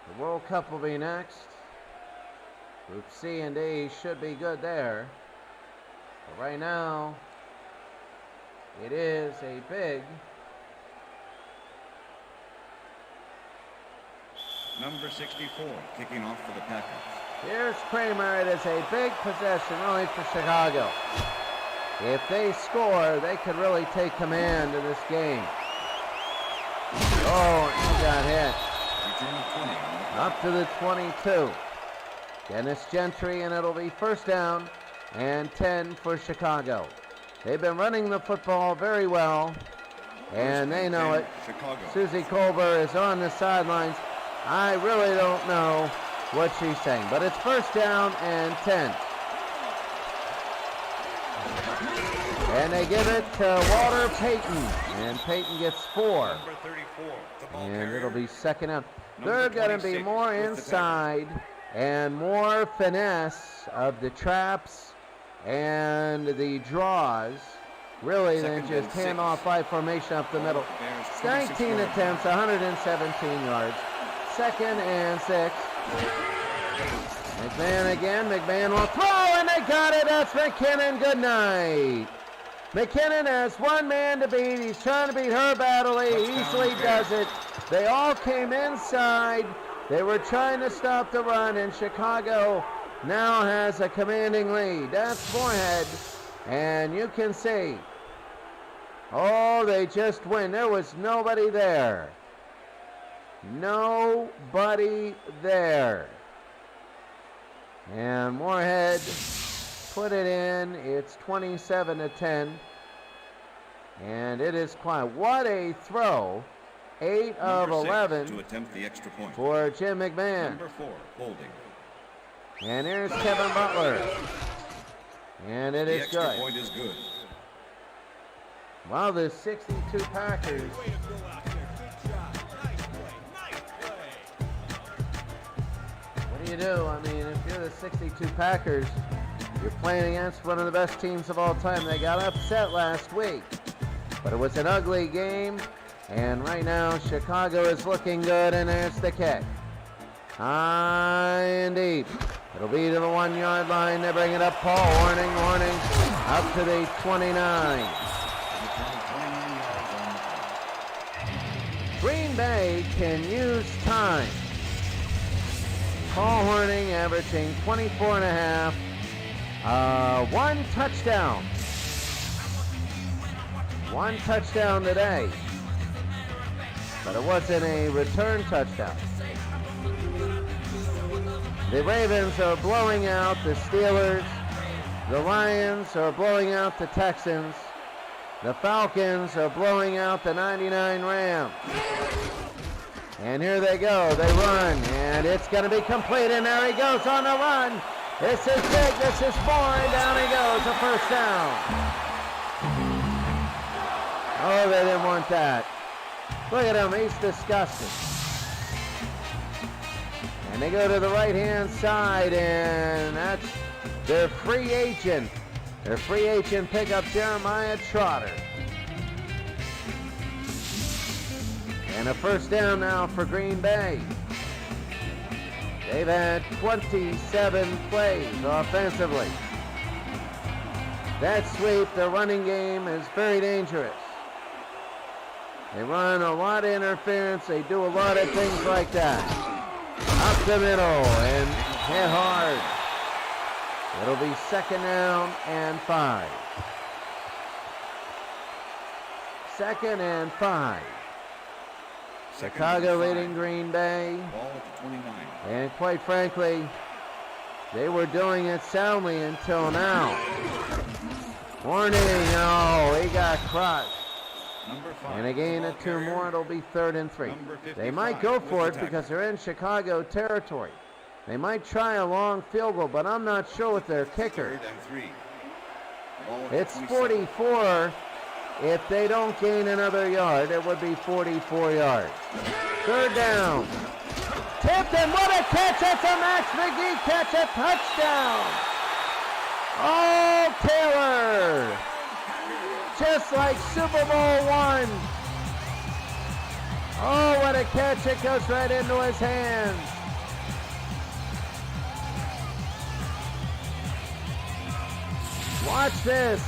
The World Cup will be next. Group C and D should be good there. But right now, it is a big... Number 64, kicking off for the Packers. Here's Kramer. It is a big possession, really, for Chicago. If they score, they could really take command of this game. Oh, he got hit. Return 20. Up to the 22. Dennis Gentry, and it'll be first down and 10 for Chicago. They've been running the football very well, and they know it. Chicago. Susie Colbert is on the sidelines. I really don't know what she's saying, but it's first down and 10. And they give it to Walter Payton, and Payton gets 4. Number 34, the ball And carrier. it'll be second out. Number They're going to be 26 more with the inside and more finesse of the traps and the draws, really, than Second just and handoff 6. by formation up the middle. Bears, 19 26 yards. attempts, 117 yards. Second and 6. McMahon again. McMahon will throw, and they got it. That's McKinnon. Good night. McKinnon has one man to beat. He's trying to beat Herb Adderley. Touchdown, Easily Bears. does it. They all came inside. They were trying to stop the run, and Chicago now has a commanding lead. That's Moorhead, and you can see, oh, they just win. There was nobody there. Nobody there. And Moorhead put it in. It's 27-10. And it is quiet. What a throw. 8 of 11 to attempt the extra point for Jim McMahon. Number 4, holding. And here's Kevin Butler. And it is The extra good. point is good. Well, the 62 Packers. Way to go out there. Good job. Nice play. Nice play. What do you do? I mean, if you're the 62 Packers, you're playing against one of the best teams of all time. They got upset last week, but it was an ugly game. And right now, Chicago is looking good, and there's the kick. High and deep. It'll be to the 1-yard line. They bring it up. Paul, warning, up to the 29. Green Bay can use time. Paul Horning averaging 24.5. One touchdown. One touchdown today. But it wasn't a return touchdown. The Ravens are blowing out the Steelers. The Lions are blowing out the Texans. The Falcons are blowing out the 99 Rams. And here they go. They run, and it's going to be complete, and there he goes on the run. This is big. This is 4, and down he goes. A first down. Oh, they didn't want that. Look at him. He's disgusted. And they go to the right-hand side, and that's their free agent. Their free agent pickup, Jeremiah Trotter. And a first down now for Green Bay. They've had 27 plays offensively. That sweep, the running game, is very dangerous. They run a lot of interference. They do a lot of things like that. Up the middle and hit hard. It'll be 2nd down and 5. 2nd and 5. Chicago leading Green Bay. Ball at the 29. And quite frankly, they were doing it soundly until now. Warning, oh, he got crushed. Number 5. And a gain of 2 more, it'll be 3rd and 3. They might go for it because they're in Chicago territory. They might try a long field goal, but I'm not sure with their kicker. 3rd and 3. Ball at the It's 27. 44. If they don't gain another yard, it would be 44 yards. 3rd down. Tipped, and what a catch. That's a Max McGee catch, a touchdown. Oh, Taylor. Just like Super Bowl I. Oh, what a catch. It goes right into his hands. Watch this.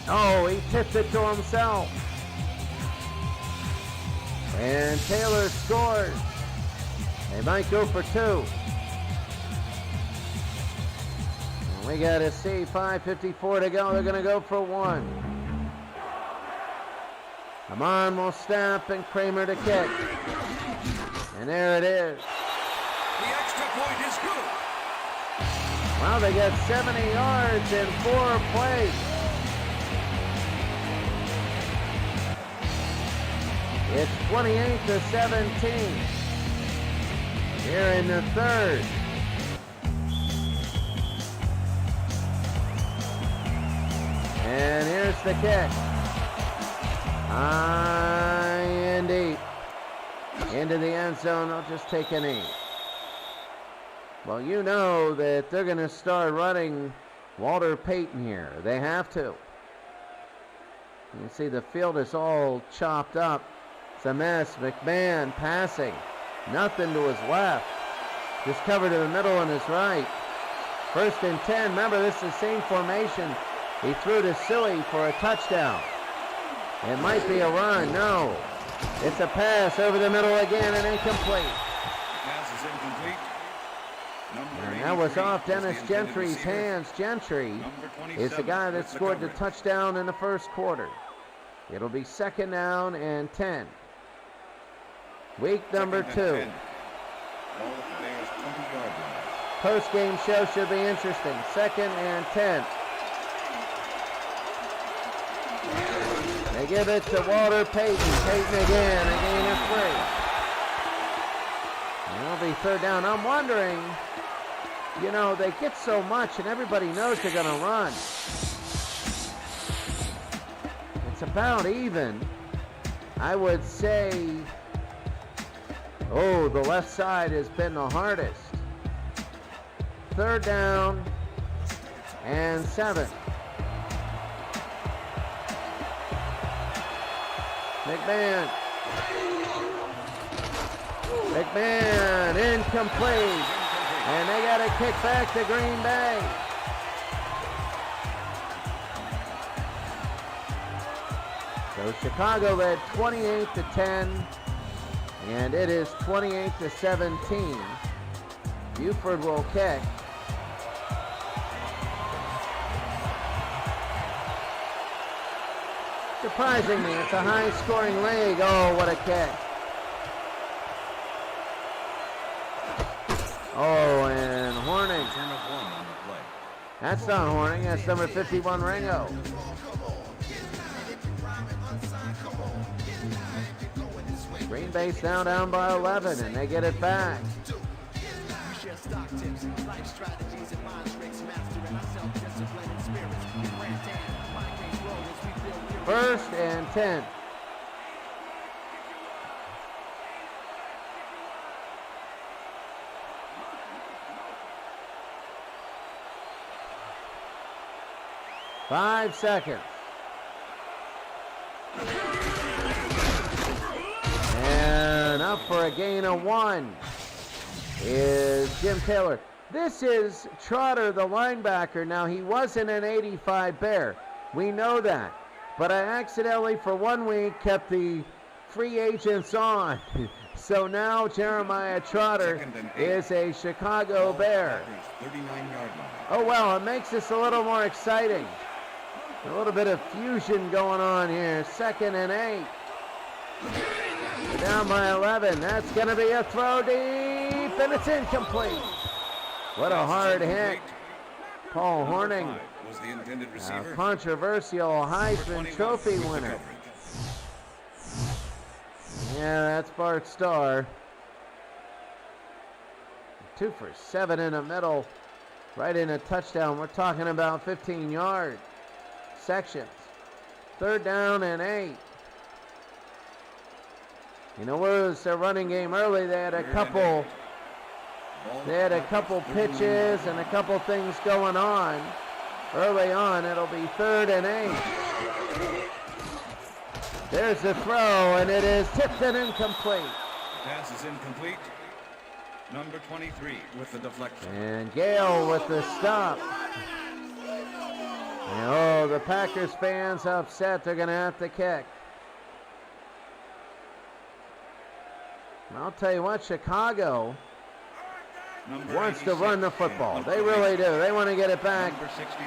Oh, he tipped it to himself. And Taylor scores. They might go for 2. And we got to see 5:54 to go. They're going to go for 1. Amon will snap and Kramer to kick. And there it is. The extra point is good. Wow, they got 70 yards in 4 plays. It's 28-17. Here in the 3rd. And here's the kick. High and deep. Into the end zone. I'll just take a knee. Well, you know that they're going to start running Walter Payton here. They have to. You can see the field is all chopped up. It's a mess. McMahon passing. Nothing to his left. Just covered in the middle on his right. 1st and 10. Remember, this is the same formation he threw to Suey for a touchdown. It might be a run. No. It's a pass over the middle again and incomplete. Pass is incomplete. That was off Dennis Gentry's hands. Gentry is the guy that scored the touchdown in the first quarter. It'll be 2nd down and 10. Week number 2. Post-game show should be interesting. 2nd and 10. They give it to Walter Payton. Payton again, a gain of 3. And it'll be 3rd down. I'm wondering, you know, they get so much and everybody knows they're going to run. It's about even. I would say, oh, the left side has been the hardest. 3rd down and 7. McMahon, incomplete, and they got a kick back to Green Bay. So Chicago led 28-10, and it is 28-17. Buford will kick. Surprisingly, it's a high-scoring league. Oh, what a kick. Oh, and Horning. That's not Horning. That's number 51, Ringo. Green Bay's now down by 11, and they get it back. 1st and 10. Five seconds. And up for a gain of 1 is Jim Taylor. This is Trotter, the linebacker. Now, he wasn't an 85 Bear. We know that. But I accidentally, for 1 week, kept the free agents on. So now Jeremiah Trotter is a Chicago Bear. Oh, well, it makes this a little more exciting. A little bit of fusion going on here. 2nd and 8. We're down by 11. That's going to be a throw deep, and it's incomplete. What a hard hit. Paul Horning, a controversial Heisman Trophy winner. Yeah, that's Bart Starr. 2 for 7 in the middle, right in a touchdown. We're talking about 15-yard sections. 3rd down and 8. You know, it was their running game early. They had a couple pitches and a couple things going on. Early on, it'll be 3rd and 8. There's the throw, and it is tipped and incomplete. The pass is incomplete. Number 23 with the deflection. And Gale with the stop. And, oh, the Packers fans upset. They're going to have to kick. And I'll tell you what, Chicago wants to run the football. They really do. They want to get it back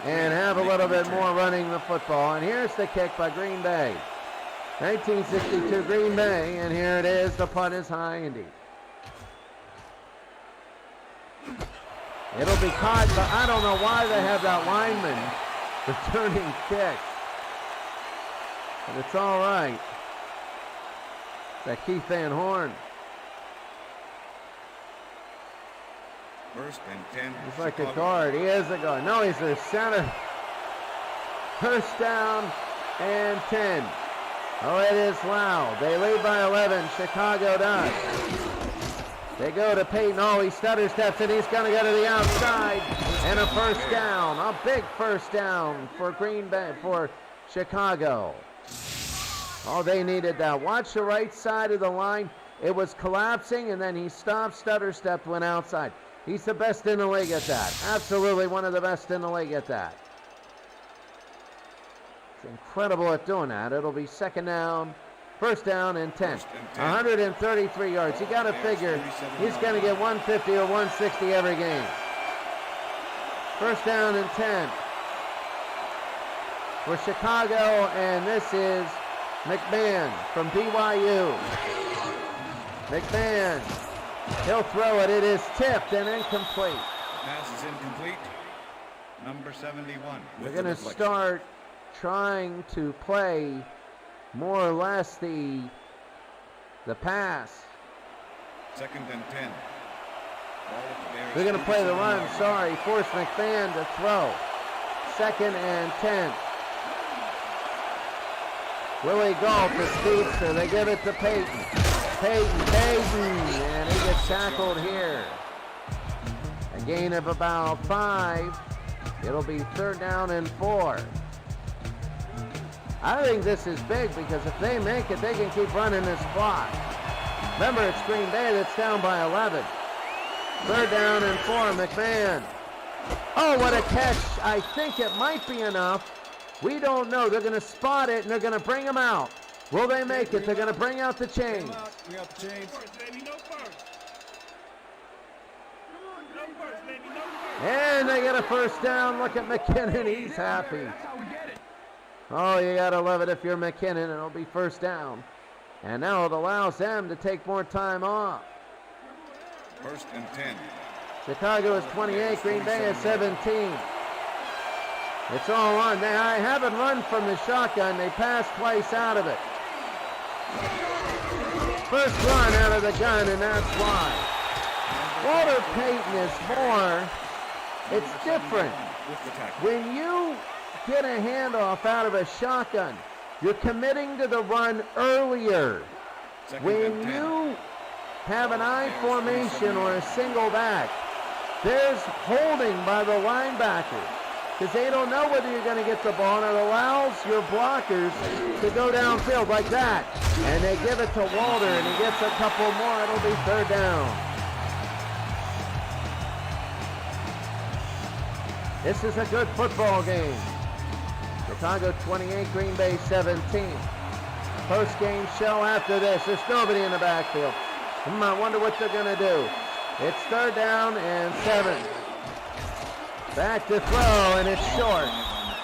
and have a little bit more running the football. And here's the kick by Green Bay. 1962 Green Bay, and here it is. The punt is high and deep. It'll be caught, but I don't know why they have that lineman returning kick. But it's all right. That Keith Van Horn. 1st and 10. He's like a guard. He is a guard. No, he's their center. 1st down and 10. Oh, it is loud. They lead by 11. Chicago does. They go to Payton. Oh, he stutter steps and he's going to go to the outside. And a 1st down. A big 1st down for Green Bay, for Chicago. Oh, they needed that. Watch the right side of the line. It was collapsing, and then he stopped, stutter stepped, went outside. He's the best in the league at that. Absolutely one of the best in the league at that. It's incredible at doing that. It'll be 2nd down, 1st down and 10. 133 yards. You got to figure he's going to get 150 or 160 every game. First down and 10 for Chicago, and this is McMahon from BYU. McMahon, he'll throw it. It is tipped and incomplete. Pass is incomplete. Number 71. We're going to start trying to play more or less the pass. Second and 10. They're going to play the run. Sorry, force McMahon to throw. Second and 10. Willie Galt, the speedster. They give it to Peyton. Peyton, and he gets tackled here. A gain of about 5. It'll be third down and 4. I think this is big because if they make it, they can keep running this clock. Remember, it's Green Bay that's down by 11. Third down and 4, McMahon. Oh, what a catch. I think it might be enough. We don't know. They're going to spot it, and they're going to bring him out. Will they make it? They're going to bring out the chains. Bring out the chains. And they get a first down. Look at McKinnon. He's happy. Oh, you got to love it if you're McKinnon. It'll be first down. And now it allows them to take more time off. First and 10. Chicago is 28. Green Bay is 17. It's all on. They haven't run from the shotgun. They passed twice out of it. First run out of the gun, and that's why. Walter Payton is more. It's different. When you get a handoff out of a shotgun, you're committing to the run earlier. When you have an I formation or a single back, there's holding by the linebackers because they don't know whether you're going to get the ball, and it allows your blockers to go downfield like that. And they give it to Walter, and he gets a couple more. It'll be third down. This is a good football game. Chicago 28, Green Bay 17. Post-game show after this. There's nobody in the backfield. I wonder what they're going to do. It's third down and 7. Back to throw, and it's short.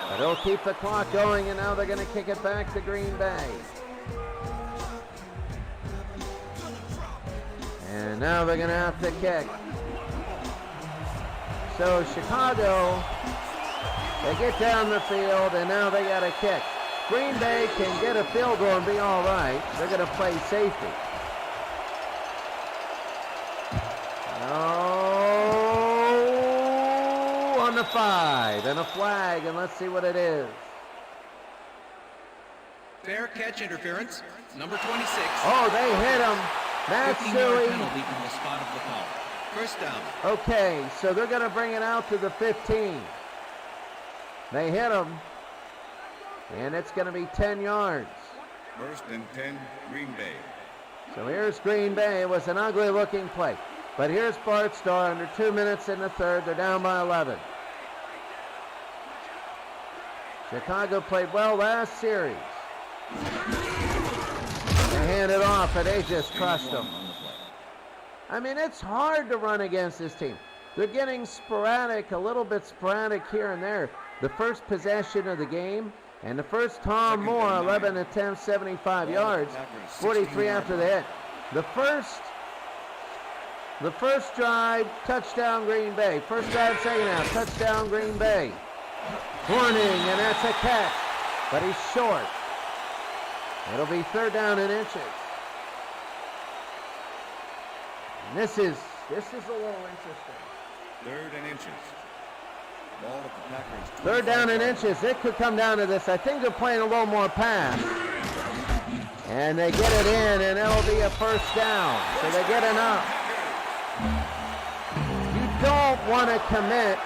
But it'll keep the clock going, and now they're going to kick it back to Green Bay. And now they're going to have to kick. So Chicago, they get down the field, and now they got to kick. Green Bay can get a field goal and be all right. They're going to play safety. Oh, on the 5, and a flag, and let's see what it is. Fair catch interference, number 26. Oh, they hit him. Matsui. Penalty from the spot of the foul. First down. Okay, so they're going to bring it out to the 15. They hit him, and it's going to be 10 yards. First and 10, Green Bay. So here's Green Bay. It was an ugly-looking play. But here's Bart Starr under 2 minutes in the third. They're down by 11. Chicago played well last series. They hand it off, and they just crushed them. I mean, it's hard to run against this team. They're getting sporadic, a little bit sporadic here and there. The first possession of the game, and the first Tom Moore, 11 attempts, 75 yards, 43 after the hit. The first drive, touchdown Green Bay. First drive, second half, touchdown Green Bay. Horning, and that's a catch, but he's short. It'll be third down and inches. And this is a little interesting. Third and inches. Ball at the Packers. Third down and inches. It could come down to this. I think they're playing a little more pass. And they get it in, and it'll be a first down. So they get enough. You don't want to commit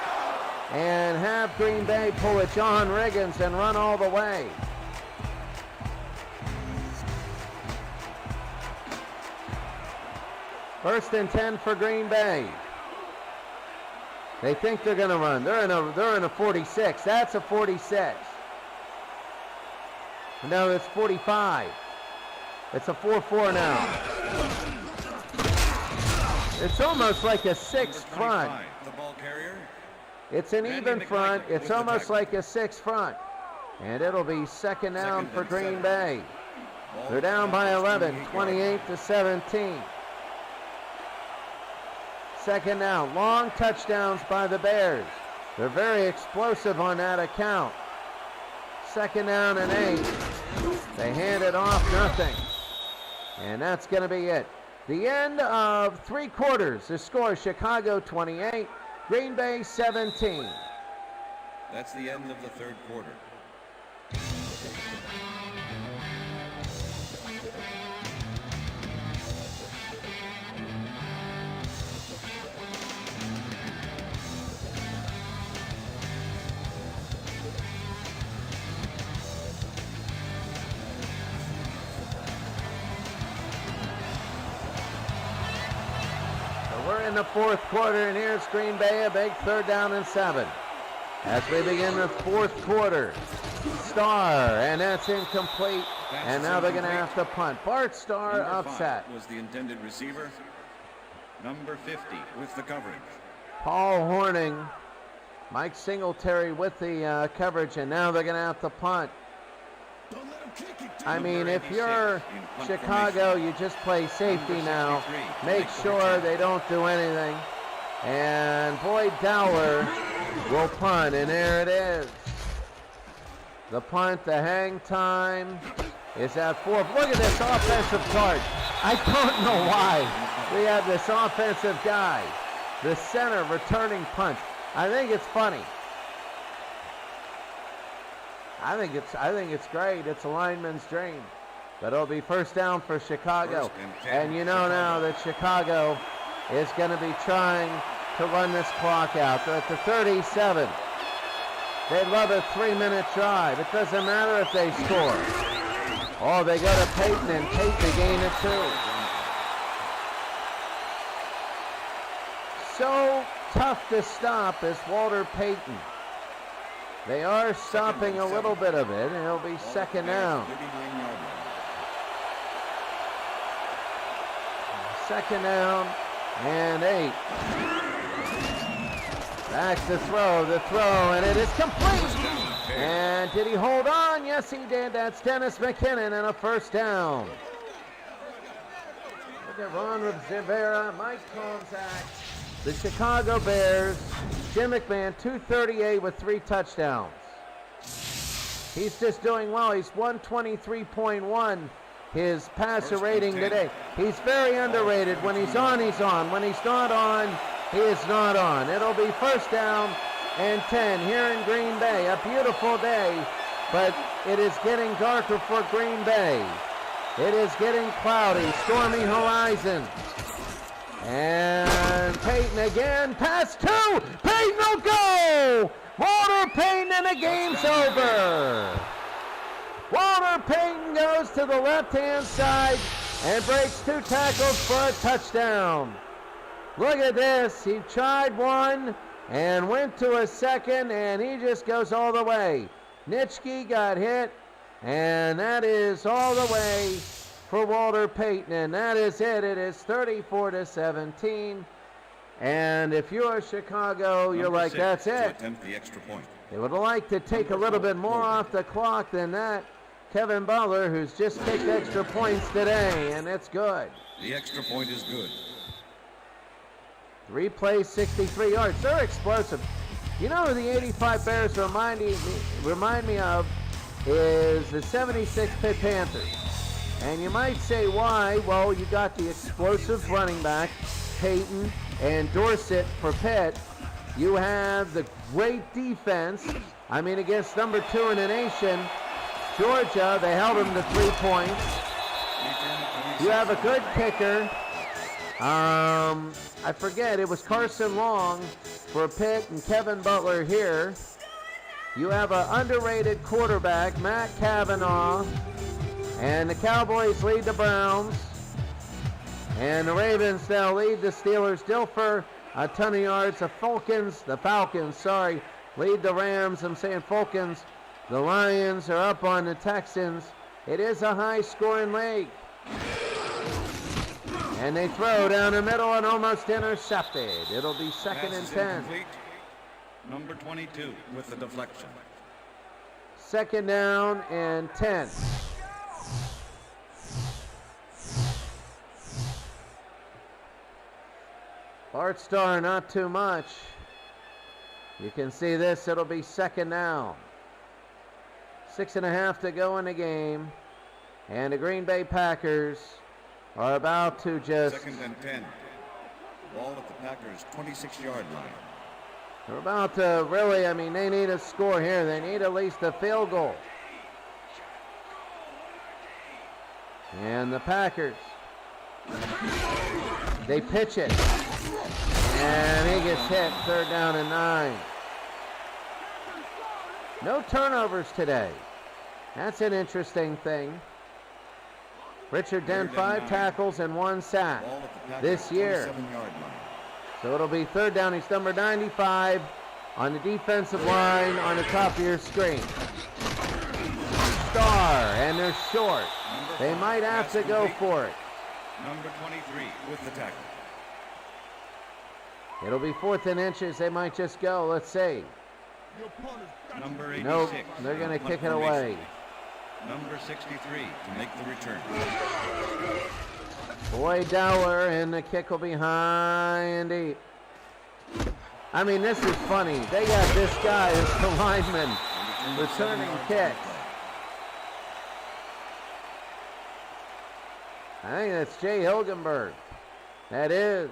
and have Green Bay pull a John Riggins and run all the way. First and 10 for Green Bay. They think they're going to run. They're in a 46. That's a 46. No, it's 45. It's a 4-4 now. It's almost like a 6 front. The ball carrier. It's an even front. It's almost like a 6 front. And it'll be second down for Green Bay. They're down by 11, 28-17. Second down, long touchdowns by the Bears. They're very explosive on that account. Second down and 8. They hand it off, nothing. And that's going to be it. The end of 3 quarters. The score, Chicago 28, Green Bay 17. That's the end of the third quarter. We're in the fourth quarter, and here's Green Bay, a big third down and 7. As we begin the fourth quarter, Starr, and that's incomplete, and now they're going to have to punt. Bart Starr upset. Was the intended receiver. Number 50 with the coverage. Paul Hornung, Mike Singletary with the coverage, and now they're going to have to punt. I mean, if you're Chicago, you just play safety now. Make sure they don't do anything. And Boyd Dowler will punt, and there it is. The punt, the hang time is at 4. Look at this offensive card. I don't know why we have this offensive guy, the center returning punt. I think it's funny. I think it's great. It's a lineman's dream. But it'll be first down for Chicago. And you know now that Chicago is going to be trying to run this clock out. They're at the 37. They love a 3-minute drive. It doesn't matter if they score. Oh, they go to Peyton, and Peyton gain it 2. So tough to stop is Walter Payton. They are stopping a little bit of it, and it'll be second down. Second down and 8. Back to throw, and it is complete. And did he hold on? Yes, he did. That's Dennis McKinnon, and a first down. Look at Ron Rivera, Mike Tomczak, the Chicago Bears. Jim McMahon, 238 with 3 touchdowns. He's just doing well. He's 123.1, his passer rating today. He's very underrated. When he's on, he's on. When he's not on, he is not on. It'll be first down and 10 here in Green Bay. A beautiful day, but it is getting darker for Green Bay. It is getting cloudy, stormy horizon. And Peyton again, pass 2, Peyton will go! Walter Payton, and the game's over. Walter Payton goes to the left-hand side and breaks 2 tackles for a touchdown. Look at this, he tried one and went to a second, and he just goes all the way. Nitschke got hit, and that is all the way for Walter Payton, and that is it. It is 34-17. And if you're Chicago, you're like, that's it. Attempt the extra point. They would like to take a little bit more off the clock than that. Kevin Butler, who's just kicked extra points today, and it's good. The extra point is good. 3 plays, 63 yards. They're explosive. You know who the 85 Bears remind me of is the 76 Pitt Panthers. And you might say why? Well, you got the explosive running back, Peyton, and Dorsett for Pitt. You have the great defense. I mean, against number 2 in the nation, Georgia, they held them to 3 points. You have a good kicker. I forget, it was Carson Long for Pitt and Kevin Butler here. You have an underrated quarterback, Matt Cavanaugh. And the Cowboys lead the Browns. And the Ravens now lead the Steelers. Dilfer, a ton of yards. The Falcons, lead the Rams. I'm saying Falcons. The Lions are up on the Texans. It is a high-scoring league. And they throw down the middle and almost intercepted. It'll be second and 10. Number 22 with the deflection. Second down and 10. Bart Starr, not too much. You can see this, it'll be second down. 6.5 to go in the game. And the Green Bay Packers are about to just... Second and 10. Ball at the Packers' 26-yard line. They're about to really, I mean, they need a score here. They need at least a field goal. And the Packers, they pitch it. And he gets hit, third down and 9. No turnovers today. That's an interesting thing. Richard Dent, 5 tackles and 1 sack this year. So it'll be third down. He's number 95 on the defensive line on the top of your screen. Starr, and they're short. They might have to go for it. Number 23 with the tackle. It'll be 4th and inches. They might just go. Let's see. Number 86. Nope, they're going to kick it away. Number 63 to make the return. Boyd Dowler, and the kick will be high and deep. I mean, this is funny. They got this guy as the lineman returning kicks. I think that's Jay Hilgenberg. That is.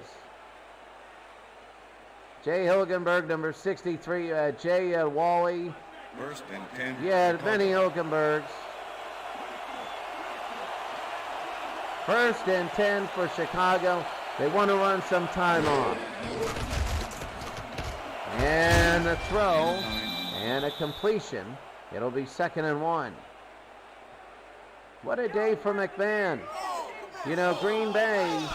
Jay Hilgenberg, number 63. Jay Wally. First and 10. Yeah, many Hilgenbergs. First and 10 for Chicago. They want to run some time off. And a throw and a completion. It'll be 2nd and 1. What a day for McMahon. You know, Green Bay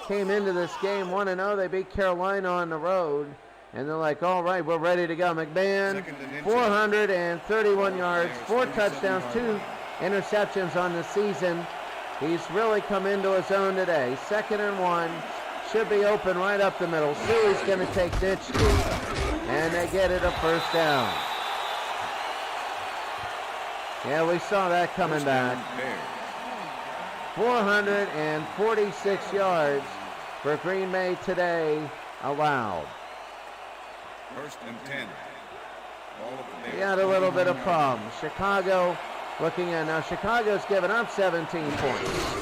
came into this game 1-0. They beat Carolina on the road. And they're like, all right, we're ready to go. McMahon, 431 yards, 4 touchdowns, 2 interceptions on the season. He's really come into his own today. 2nd and 1. Should be open right up the middle. Suey's going to take ditch deep. And they get it a first down. Yeah, we saw that coming back. 446 yards for Green Bay today allowed. First and 10. They got a little bit of problems. Chicago looking at now. Chicago's given up 17 points.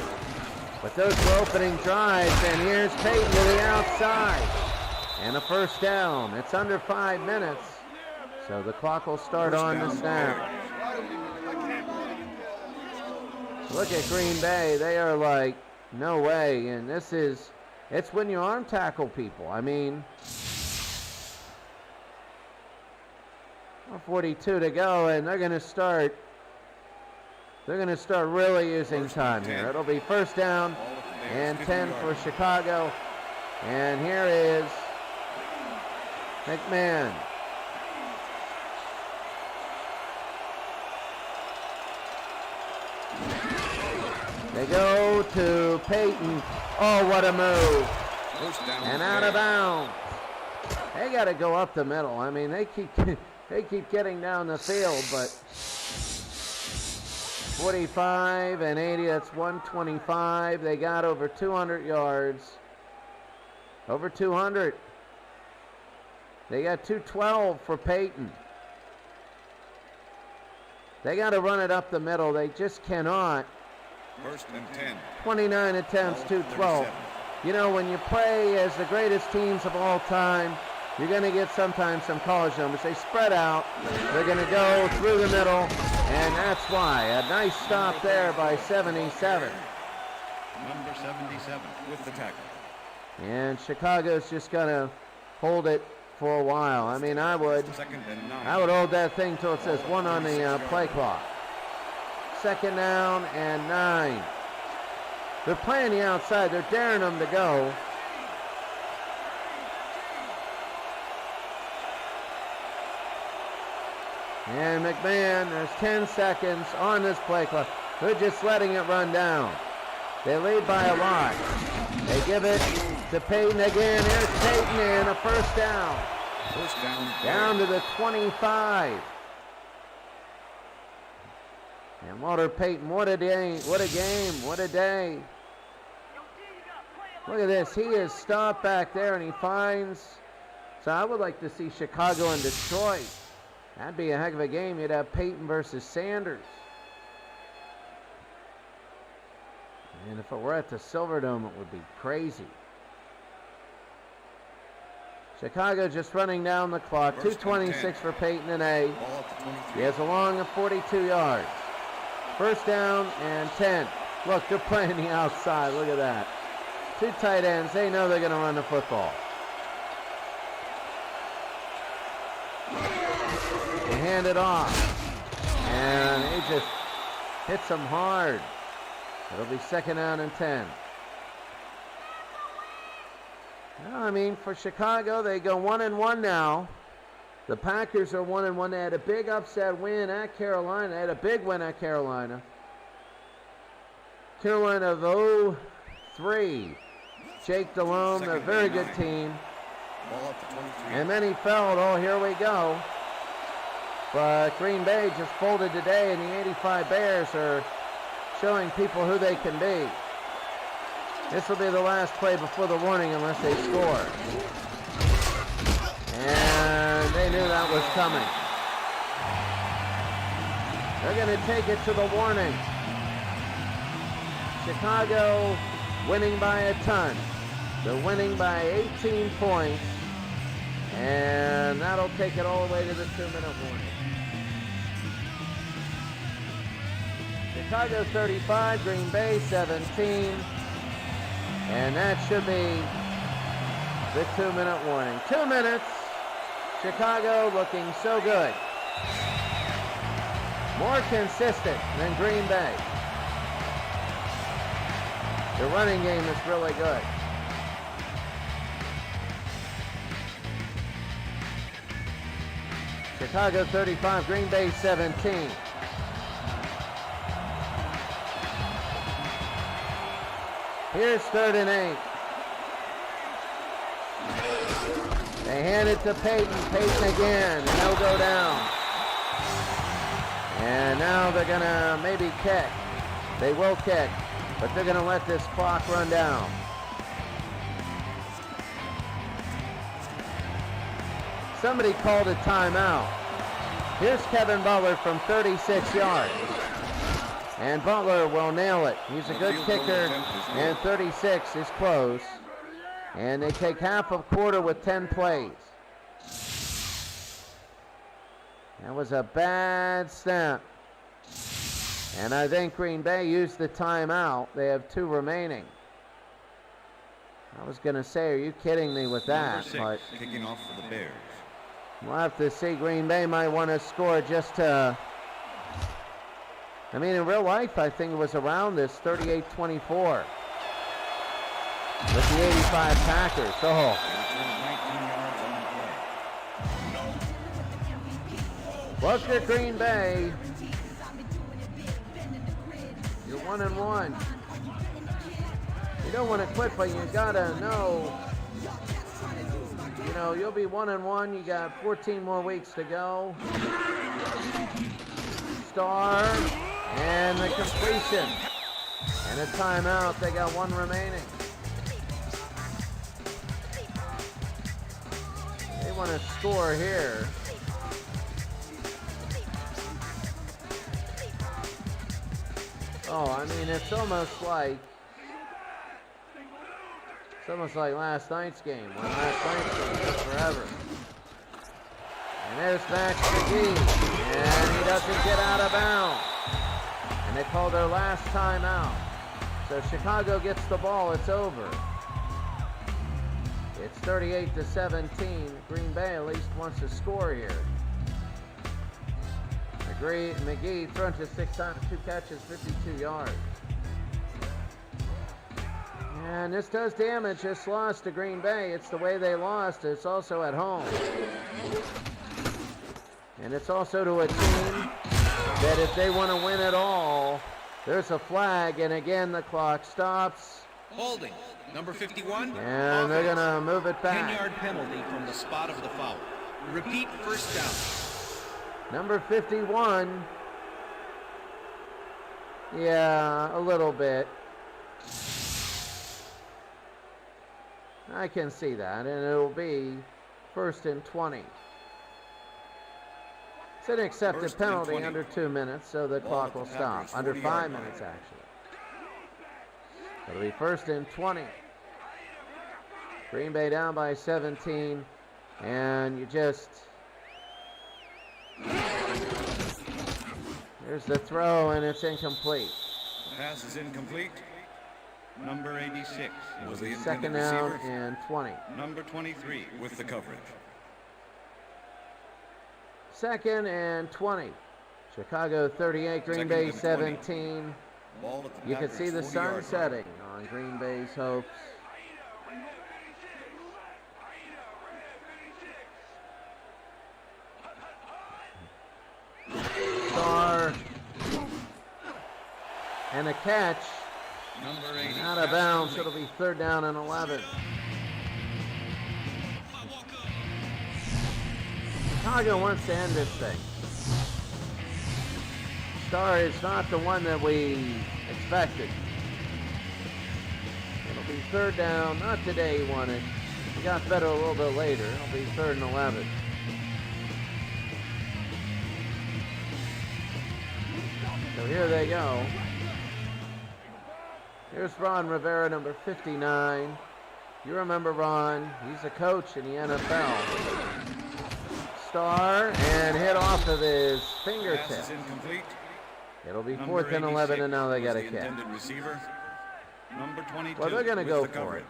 But those were opening drives, and here's Peyton to the outside. And a first down. It's under 5 minutes. So the clock will start on the snap. Look at Green Bay. They are like, no way. And this is, it's when you arm tackle people. I mean, 42 to go, and they're going to start really using time here. It'll be first down and 10 for Chicago. And here is McMahon. They go to Peyton. Oh, what a move. And out of bounds. They got to go up the middle. I mean, they keep getting down the field, but 45 and 80, that's 125. They got over 200 yards. Over 200. They got 212 for Peyton. They got to run it up the middle. They just cannot. First and 10. 29 attempts, 212. You know, when you play as the greatest teams of all time, you're going to get sometimes some college numbers. They spread out. They're going to go through the middle, and that's why. A nice stop there by 77. Number 77 with the tackle. And Chicago's just going to hold it for a while. I mean, I would hold that thing till it says 1 on the play clock. 2nd down and 9. They're playing the outside. They're daring them to go. And McMahon, there's 10 seconds on this play clock. They're just letting it run down. They lead by a lot. They give it to Peyton again. Here's Peyton and a first down. First down. Down to the 25. And Walter Payton, what a day, what a game, what a day. Look at this, he is stopped back there and he finds, so I would like to see Chicago and Detroit. That'd be a heck of a game. You'd have Payton versus Sanders. And if it were at the Silverdome, it would be crazy. Chicago just running down the clock. 2:26 for Payton and A. He has a long of 42 yards. First down and 10. Look, they're playing the outside. Look at that. Two tight ends. They know they're going to run the football. They hand it off. And he just hits them hard. It'll be second down and 10. Well, I mean, for Chicago, they go 1-1 now. The Packers are 1-1. They had a big upset win at Carolina. They had a big win at Carolina. Carolina of 0-3. Jake Delhomme, a very good team. And then he felt, oh, here we go. But Green Bay just folded today, and the 85 Bears are showing people who they can be. This will be the last play before the warning unless they score. And they knew that was coming. They're going to take it to the warning. Chicago winning by a ton. They're winning by 18 points. And that'll take it all the way to the 2-minute warning. Chicago 35, Green Bay 17. And that should be the 2-minute warning. 2 minutes. Chicago looking so good. More consistent than Green Bay. The running game is really good. Chicago 35, Green Bay 17. Here's 3rd and 8. They hand it to Payton. Payton again, and they'll go down. And now they're going to maybe kick. They will kick, but they're going to let this clock run down. Somebody called a timeout. Here's Kevin Butler from 36 yards. And Butler will nail it. He's a good kicker, and 36 is close. And they take half a quarter with 10 plays. That was a bad snap. And I think Green Bay used the timeout. They have 2 remaining. I was going to say, are you kidding me with that? But kicking off for the Bears. We'll have to see. Green Bay might want to score just to... I mean, in real life, I think it was around this 38-24 with the 85 Packers. Oh. Look at Green Bay. You're 1-1. You don't want to quit, but you gotta know. You know, you'll be 1-1. You got 14 more weeks to go. Star. And the completion. And a timeout. They got 1 remaining. They want to score here. Oh, I mean, it's almost like last night's game. When last night's game took forever. And there's Max McGee. And he doesn't get out of bounds. And they call their last timeout. So Chicago gets the ball. It's over. It's 38-17. Green Bay at least wants to score here. McGee thrown to 6 times, 2 catches, 52 yards. And this does damage. This loss to Green Bay. It's the way they lost. It's also at home. And it's also to a team that if they want to win it all, there's a flag, and again the clock stops. Holding. Number 51. And they're going to move it back. 10-yard penalty from the spot of the foul. Repeat, first down. Number 51. Yeah, a little bit. I can see that, and it'll be 1st and 20. It's an accepted penalty under 2 minutes, so the clock will stop. Under 5 minutes, actually. It'll be 1st and 20. Green Bay down by 17, and you just... There's the throw, and it's incomplete. Pass is incomplete. Number 86 was the Second intended down receiver. and 20. Number 23 with the coverage. 2nd and 20. Chicago 38, Green Second Bay and 20. 17. Ball at the You can Packers' see the 40-yard sun line. setting on Green Bay's hopes. Star and a catch. Number 80. Out of bounds. It'll be 3rd down and 11. Chicago wants to end this thing. Star is not the one that we expected. It'll be 3rd down. Not today he wanted. He got better a little bit later. It'll be 3rd and 11. So here they go. Here's Ron Rivera, number 59. You remember Ron. He's a coach in the NFL. Star and hit off of his Pass fingertip. is incomplete. It'll be Number 4th and 11, and now they 86 got a was the kick. intended receiver. Number 22 Well, they're going to with go the for coverage.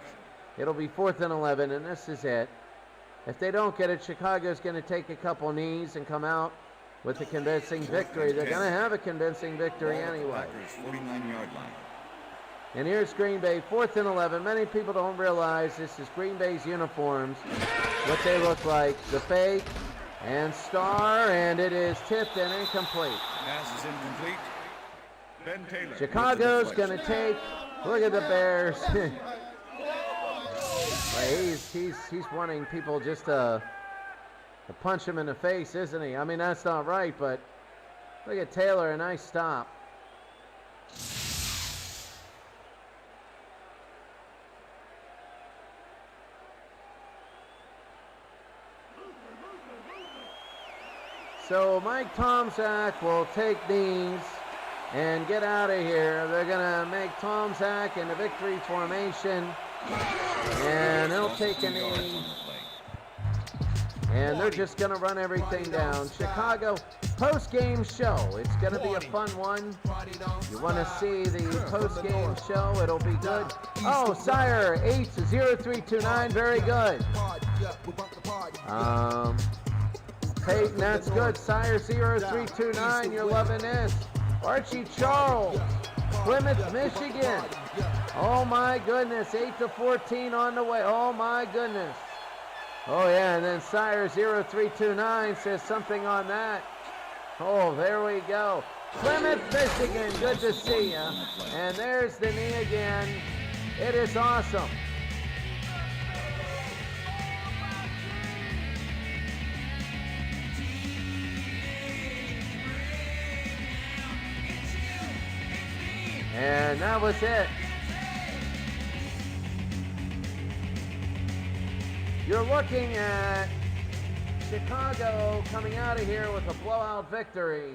it. It'll be 4th and 11, and this is it. If they don't get it, Chicago's going to take a couple knees and come out with a convincing victory. They're going to have a convincing victory Ball at the anyway. Packers' 49-yard line. And here's Green Bay, 4th and 11. Many people don't realize this is Green Bay's uniforms, what they look like. The fake and Star, and it is tipped and incomplete. Pass is incomplete. Ben Taylor. with the Chicago's going to deflection. take, look at the Bears. he's wanting people just to punch him in the face, isn't he? I mean, that's not right, but look at Taylor, a nice stop. So Mike Tomczak will take knees and get out of here. They're going to make Tomczak in the victory formation, and he'll take a knee, and they're just going to run everything down. Chicago post-game show. It's going to be a fun one. You want to see the post-game show, it'll be good. Oh, Sire, 80329, very good. Peyton, that's good. Sire 0329, you're loving this. Archie Charles, Plymouth, Michigan. Oh my goodness, 8-14 on the way. Oh my goodness. Oh yeah, and then Sire 0329 says something on that. Oh, there we go. Plymouth, Michigan, good to see you. And there's the knee again. It is awesome. And that was it. You're looking at Chicago coming out of here with a blowout victory.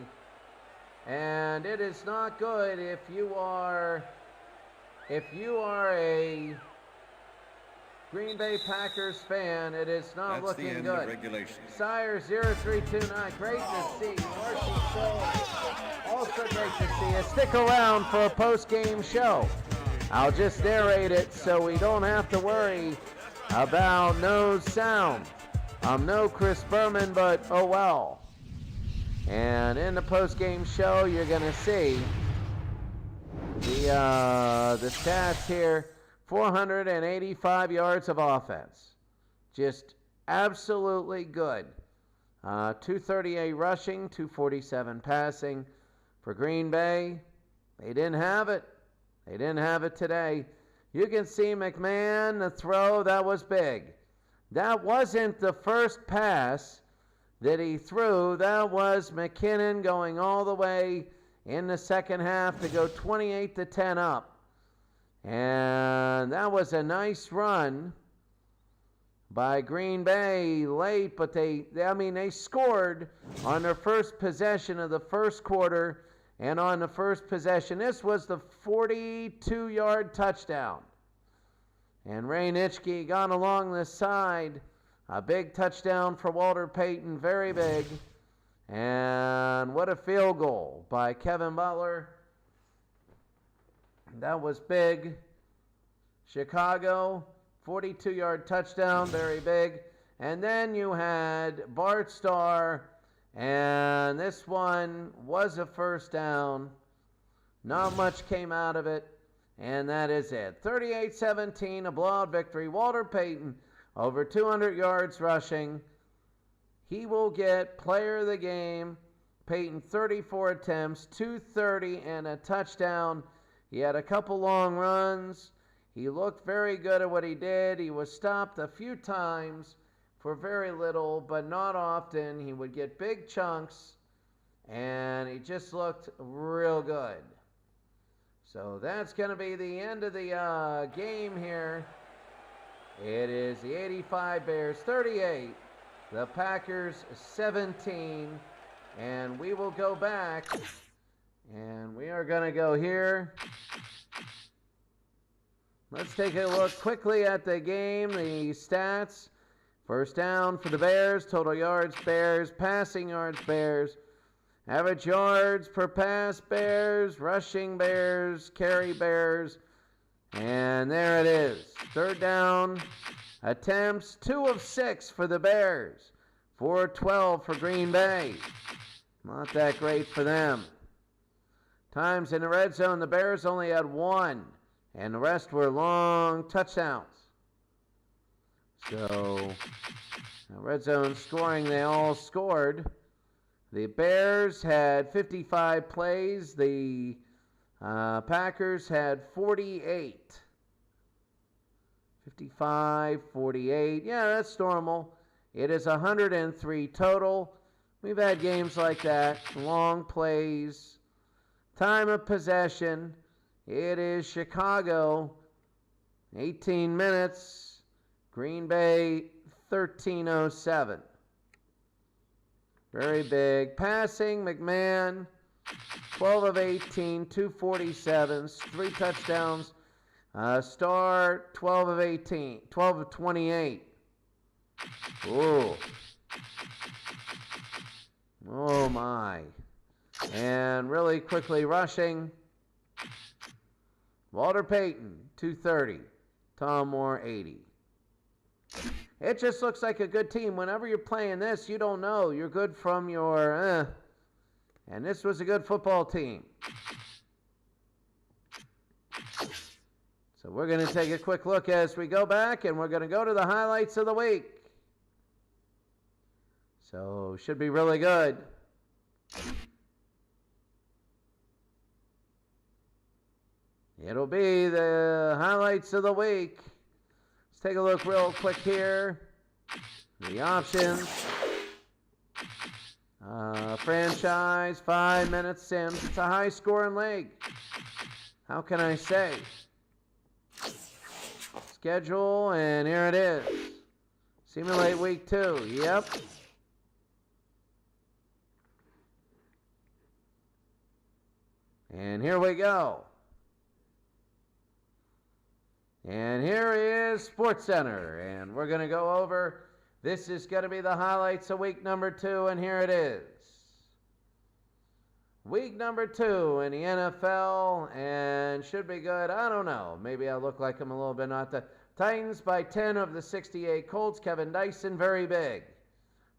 And it is not good if you are a Green Bay Packers fan. It is not That's the looking end good. of regulation. Sire 0329, great to see you. Archie Charles, also great to see you. Stick around for a post-game show. I'll just narrate it so we don't have to worry about no sound. I'm no Chris Berman, but oh well. And in the post-game show, you're going to see the stats here. 485 yards of offense. Just absolutely good. 238 rushing, 247 passing. For Green Bay, they didn't have it. They didn't have it today. You can see McMahon, the throw, that was big. That wasn't the first pass that he threw. That was McKinnon going all the way in the second half to go 28-10 up. And that was a nice run by Green Bay late, but they scored on their first possession of the first quarter, and on the first possession, this was the 42-yard touchdown. And Ray Nitschke got along the side, a big touchdown for Walter Payton, very big. And what a field goal by Kevin Butler. That was big. Chicago, 42-yard touchdown, very big. And then you had Bart Starr, and this one was a first down. Not much came out of it, and that is it. 38-17, a blowout victory. Walter Payton, over 200 yards rushing. He will get player of the game. Payton, 34 attempts, 230 and a touchdown. He had a couple long runs. He looked very good at what he did. He was stopped a few times for very little, but not often. He would get big chunks, and he just looked real good. So that's going to be the end of the game here. It is the 85 Bears 38, the Packers 17, and we will go back, and we are going to go here. Let's take a look quickly at the game, the stats. First down for the Bears, total yards Bears, passing yards Bears, average yards per pass Bears, rushing Bears, carry Bears, and there it is. Third down attempts, 2 of 6 for the Bears, 4 of 12 for Green Bay. Not that great for them. Times in the red zone, the Bears only had 1, and the rest were long touchdowns. So, red zone scoring, they all scored. The Bears had 55 plays. The Packers had 48. 55, 48. Yeah, that's normal. It is 103 total. We've had games like that. Long plays. Time of possession. It is Chicago, 18 minutes. Green Bay, 13:07. Very big. Passing, McMahon, 12 of 18, 247, 3 touchdowns. Starr, 12 of 18, 12 of 28. Ooh. Oh, my. And really quickly rushing, Walter Payton, 230. Tom Moore, 80. It just looks like a good team. Whenever you're playing this, you don't know. You're good from your, And this was a good football team. So we're going to take a quick look as we go back, and we're going to go to the highlights of the week. So, should be really good. It'll be the highlights of the week. Let's take a look real quick here. The options. Franchise, 5 minutes Sims. It's a high-scoring league. How can I say? Schedule, and here it is. Simulate week 2. Yep. And here we go. And here is SportsCenter, and we're going to go over. This is going to be the highlights of week number 2, and here it is. Week number 2 in the NFL, and should be good. I don't know. Maybe I look like I'm a little bit not the Titans by 10 of the 68 Colts. Kevin Dyson, very big.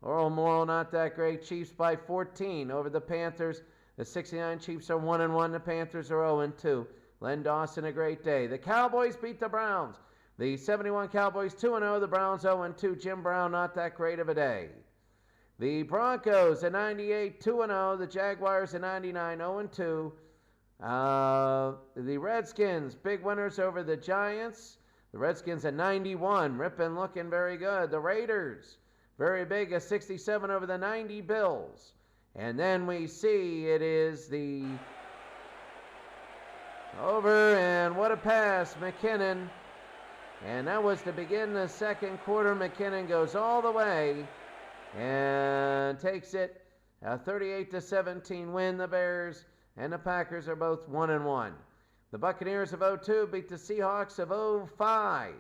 Oral Morrow, not that great. Chiefs by 14 over the Panthers. The 69 Chiefs are 1-1. The Panthers are 0-2. Len Dawson, a great day. The Cowboys beat the Browns. The 71 Cowboys 2-0. The Browns 0-2. Jim Brown, not that great of a day. The Broncos, a 98, 2-0. The Jaguars, a 99, 0-2. The Redskins, big winners over the Giants. The Redskins at 91, ripping, looking very good. The Raiders, very big, a 67 over the 90 Bills. And then we see it is the over, and what a pass, McKinnon. And that was to begin the second quarter. McKinnon goes all the way and takes it. A 38-17 win. The Bears and the Packers are both 1-1. The Buccaneers of 02 beat the Seahawks of 05.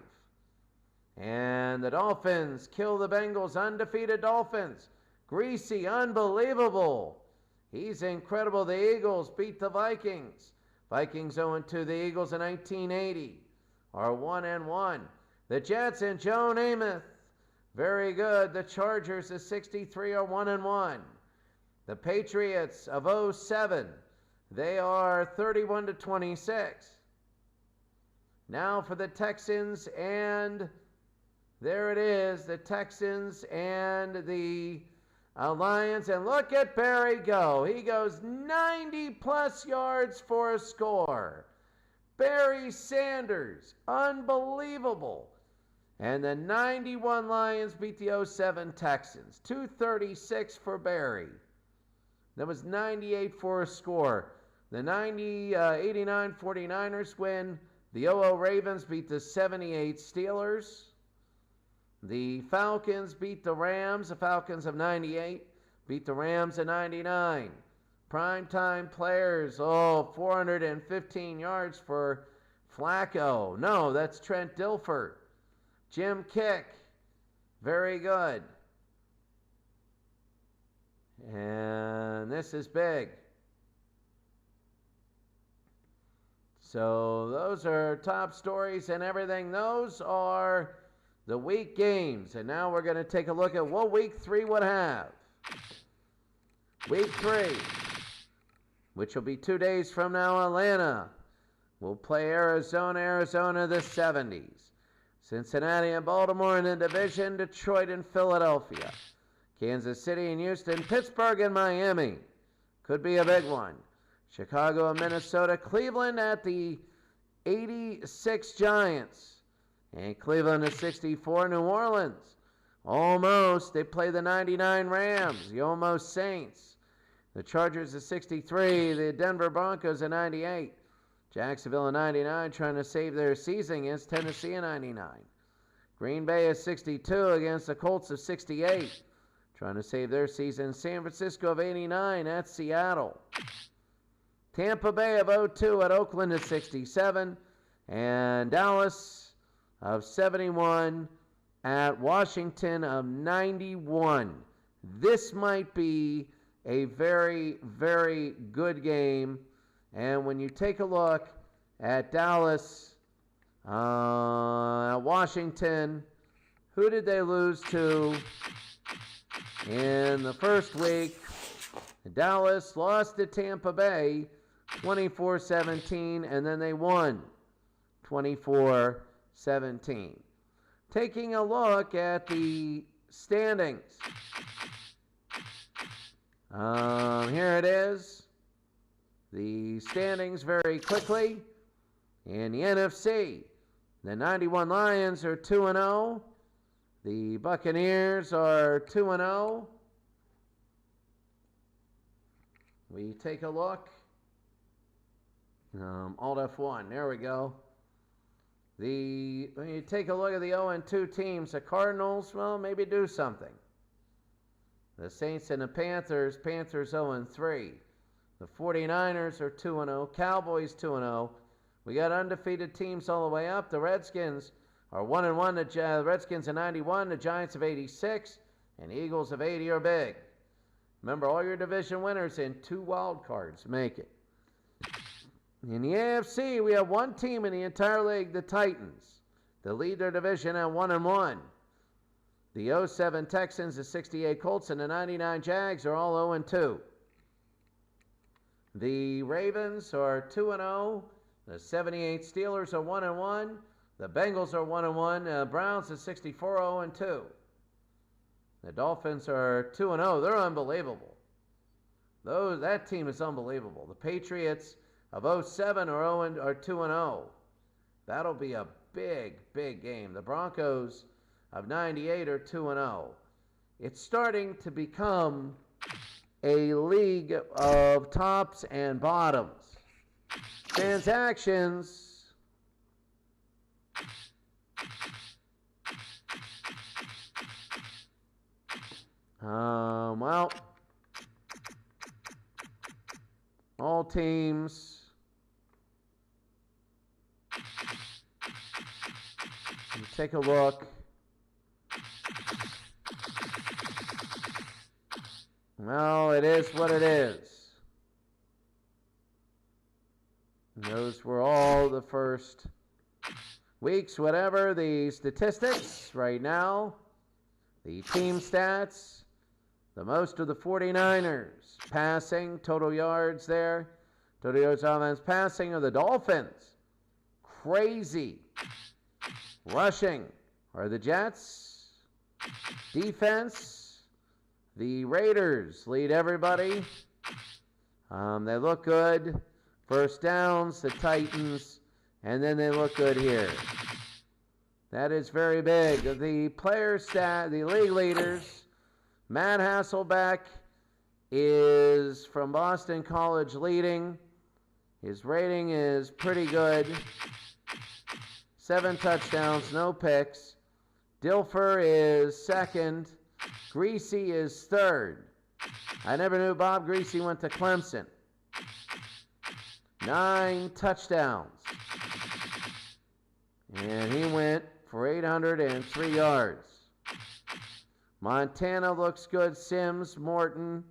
And the Dolphins kill the Bengals, undefeated Dolphins. Greasy, unbelievable. He's incredible. The Eagles beat the Vikings. Vikings 0-2. The Eagles in 1980 are 1-1. The Jets and Joe Namath, very good. The Chargers of 63 are 1-1. The Patriots of 07, they are 31-26. Now for the Texans, and there it is, the Texans and the Lions. And look at Barry go. He goes 90-plus yards for a score. Barry Sanders, unbelievable. And the 91 Lions beat the 07 Texans. 236 for Barry. That was 98 for a score. The 89 49ers win. The 00 Ravens beat the 78 Steelers. The Falcons beat the Rams. The Falcons of 98 beat the Rams of 99. Primetime players, 415 yards for Flacco. No, that's Trent Dilfer. Jim Kick, very good. And this is big. So those are top stories and everything. Those are the week games. And now we're going to take a look at what week 3 would have. Week 3, which will be 2 days from now. Atlanta will play Arizona the 70s. Cincinnati and Baltimore in the division. Detroit and Philadelphia. Kansas City and Houston. Pittsburgh and Miami. Could be a big one. Chicago and Minnesota. Cleveland at the 86 Giants. And Cleveland at 64. New Orleans. Almost. They play the 99 Rams. The almost Saints. The Chargers at 63. The Denver Broncos at 98. Jacksonville at 99, trying to save their season against Tennessee at 99. Green Bay at 62 against the Colts of 68, trying to save their season. San Francisco of 89 at Seattle. Tampa Bay of 02 at Oakland at 67. And Dallas of 71 at Washington of 91. This might be a very, very good game. And when you take a look at Dallas, Washington, who did they lose to in the first week? Dallas lost to Tampa Bay 24-17, and then they won 24-17. Taking a look at the standings. Here it is. The standings very quickly. In the NFC, the 91 Lions are 2-0. The Buccaneers are 2-0. We take a look. Alt F1, there we go. When you take a look at the 0-2 teams, the Cardinals, well, maybe do something. The Saints and the Panthers 0-3. The 49ers are 2-0. Cowboys 2-0. We got undefeated teams all the way up. The Redskins are 1-1. The Redskins of 91. The Giants of 86. And Eagles of 80 are big. Remember, all your division winners in 2 wild cards make it. In the AFC, we have one team in the entire league, the Titans. They lead their division at 1-1. The 07 Texans, the 68 Colts, and the 99 Jags are all 0-2. The Ravens are 2-0. The 78 Steelers are 1-1. The Bengals are 1-1. Browns are 64 0-2. The Dolphins are 2-0. They're unbelievable. That team is unbelievable. The Patriots of 07 or 2-0. That'll be a big, big game. The Broncos of 98 are 2-0. It's starting to become a league of tops and bottoms. Transactions. Well, all teams. Take a look. Well, it is what it is. Those were all the first weeks, whatever. The statistics right now, the team stats, the most of the 49ers passing, total yards there, total yards offense passing of the Dolphins. Crazy. Rushing are the Jets. Defense, the Raiders lead everybody. They look good. First downs, the Titans, and then they look good here. That is very big. The player stat, the league leaders, Matt Hasselbeck is from Boston College leading. His rating is pretty good. 7 touchdowns, no picks. Dilfer is second. Greasy is third. I never knew Bob Greasy went to Clemson. 9 touchdowns. And he went for 803 yards. Montana looks good. Sims, Morton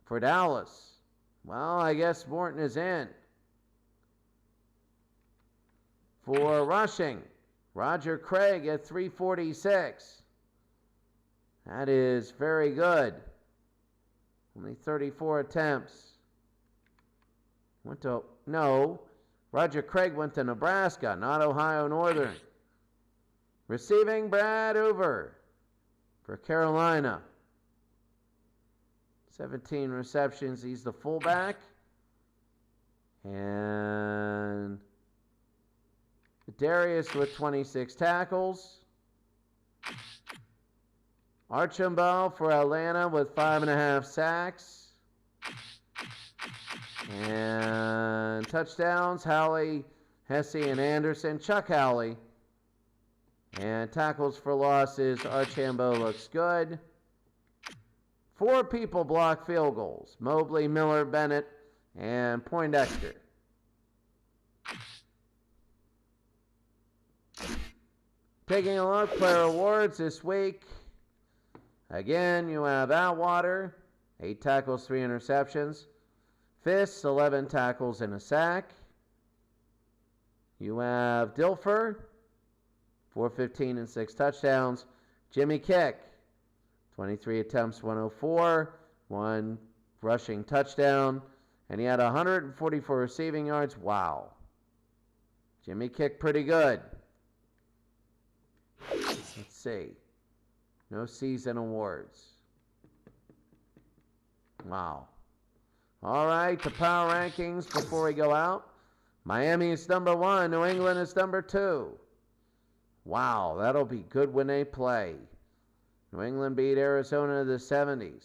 for Dallas. Well, I guess Morton is in. For rushing, Roger Craig at 346. That is very good. Only 34 attempts. Roger Craig went to Nebraska, not Ohio Northern. Receiving, Brad Hoover for Carolina. 17 receptions. He's the fullback. And Darius with 26 tackles. Archambault for Atlanta with 5.5 sacks. And touchdowns, Howley, Hesse, and Anderson. Chuck Howley. And tackles for losses, Archambault looks good. 4 people block field goals. Mobley, Miller, Bennett, and Poindexter. Taking a look, player awards this week. Again, you have Atwater, 8 tackles, 3 interceptions. Fists, 11 tackles and a sack. You have Dilfer, 415 and 6 touchdowns. Jimmy Kick, 23 attempts, 104, 1 rushing touchdown, and he had 144 receiving yards. Wow. Jimmy Kick pretty good. Let's see. No season awards. Wow. All right, the power rankings before we go out. Miami is number 1. New England is number 2. Wow, that'll be good when they play. New England beat Arizona in the 70s.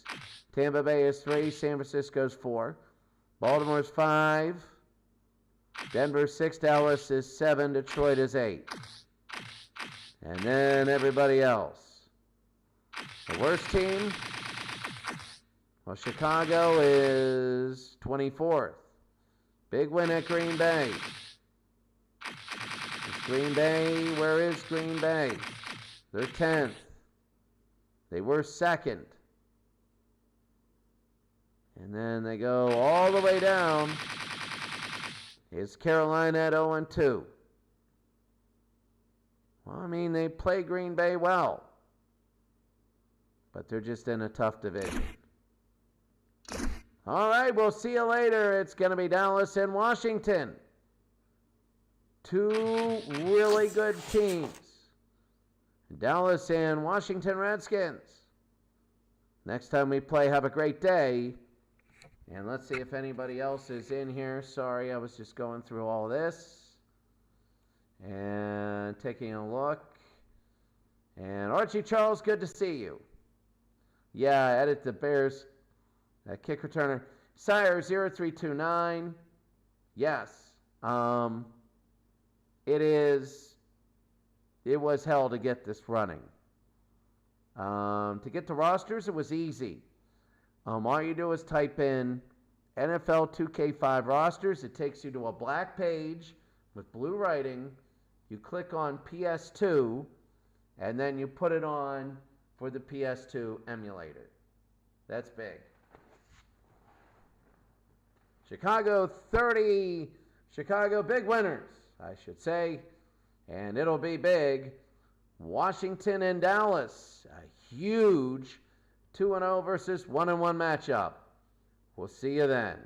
Tampa Bay is 3. San Francisco's 4. Baltimore's 5. Denver 6. Dallas is 7. Detroit is 8. And then everybody else. The worst team? Well, Chicago is 24th. Big win at Green Bay. Green Bay, where is Green Bay? They're 10th. They were 2nd. And then they go all the way down. Is Carolina at 0-2. Well, I mean, they play Green Bay well. But they're just in a tough division. All right, we'll see you later. It's going to be Dallas and Washington. 2 really good teams. Dallas and Washington Redskins. Next time we play, have a great day. And let's see if anybody else is in here. Sorry, I was just going through all this. And taking a look. And Archie Charles, good to see you. Yeah, edit the Bears kick returner. Sire 0329. Yes. It was hell to get this running. To get to rosters, it was easy. All you do is type in NFL 2K5 rosters. It takes you to a black page with blue writing. You click on PS2, and then you put it on for the PS2 emulator. That's big. Chicago 30, Chicago big winners, I should say. And it'll be big. Washington and Dallas, a huge 2-0 versus 1-1 matchup. We'll see you then.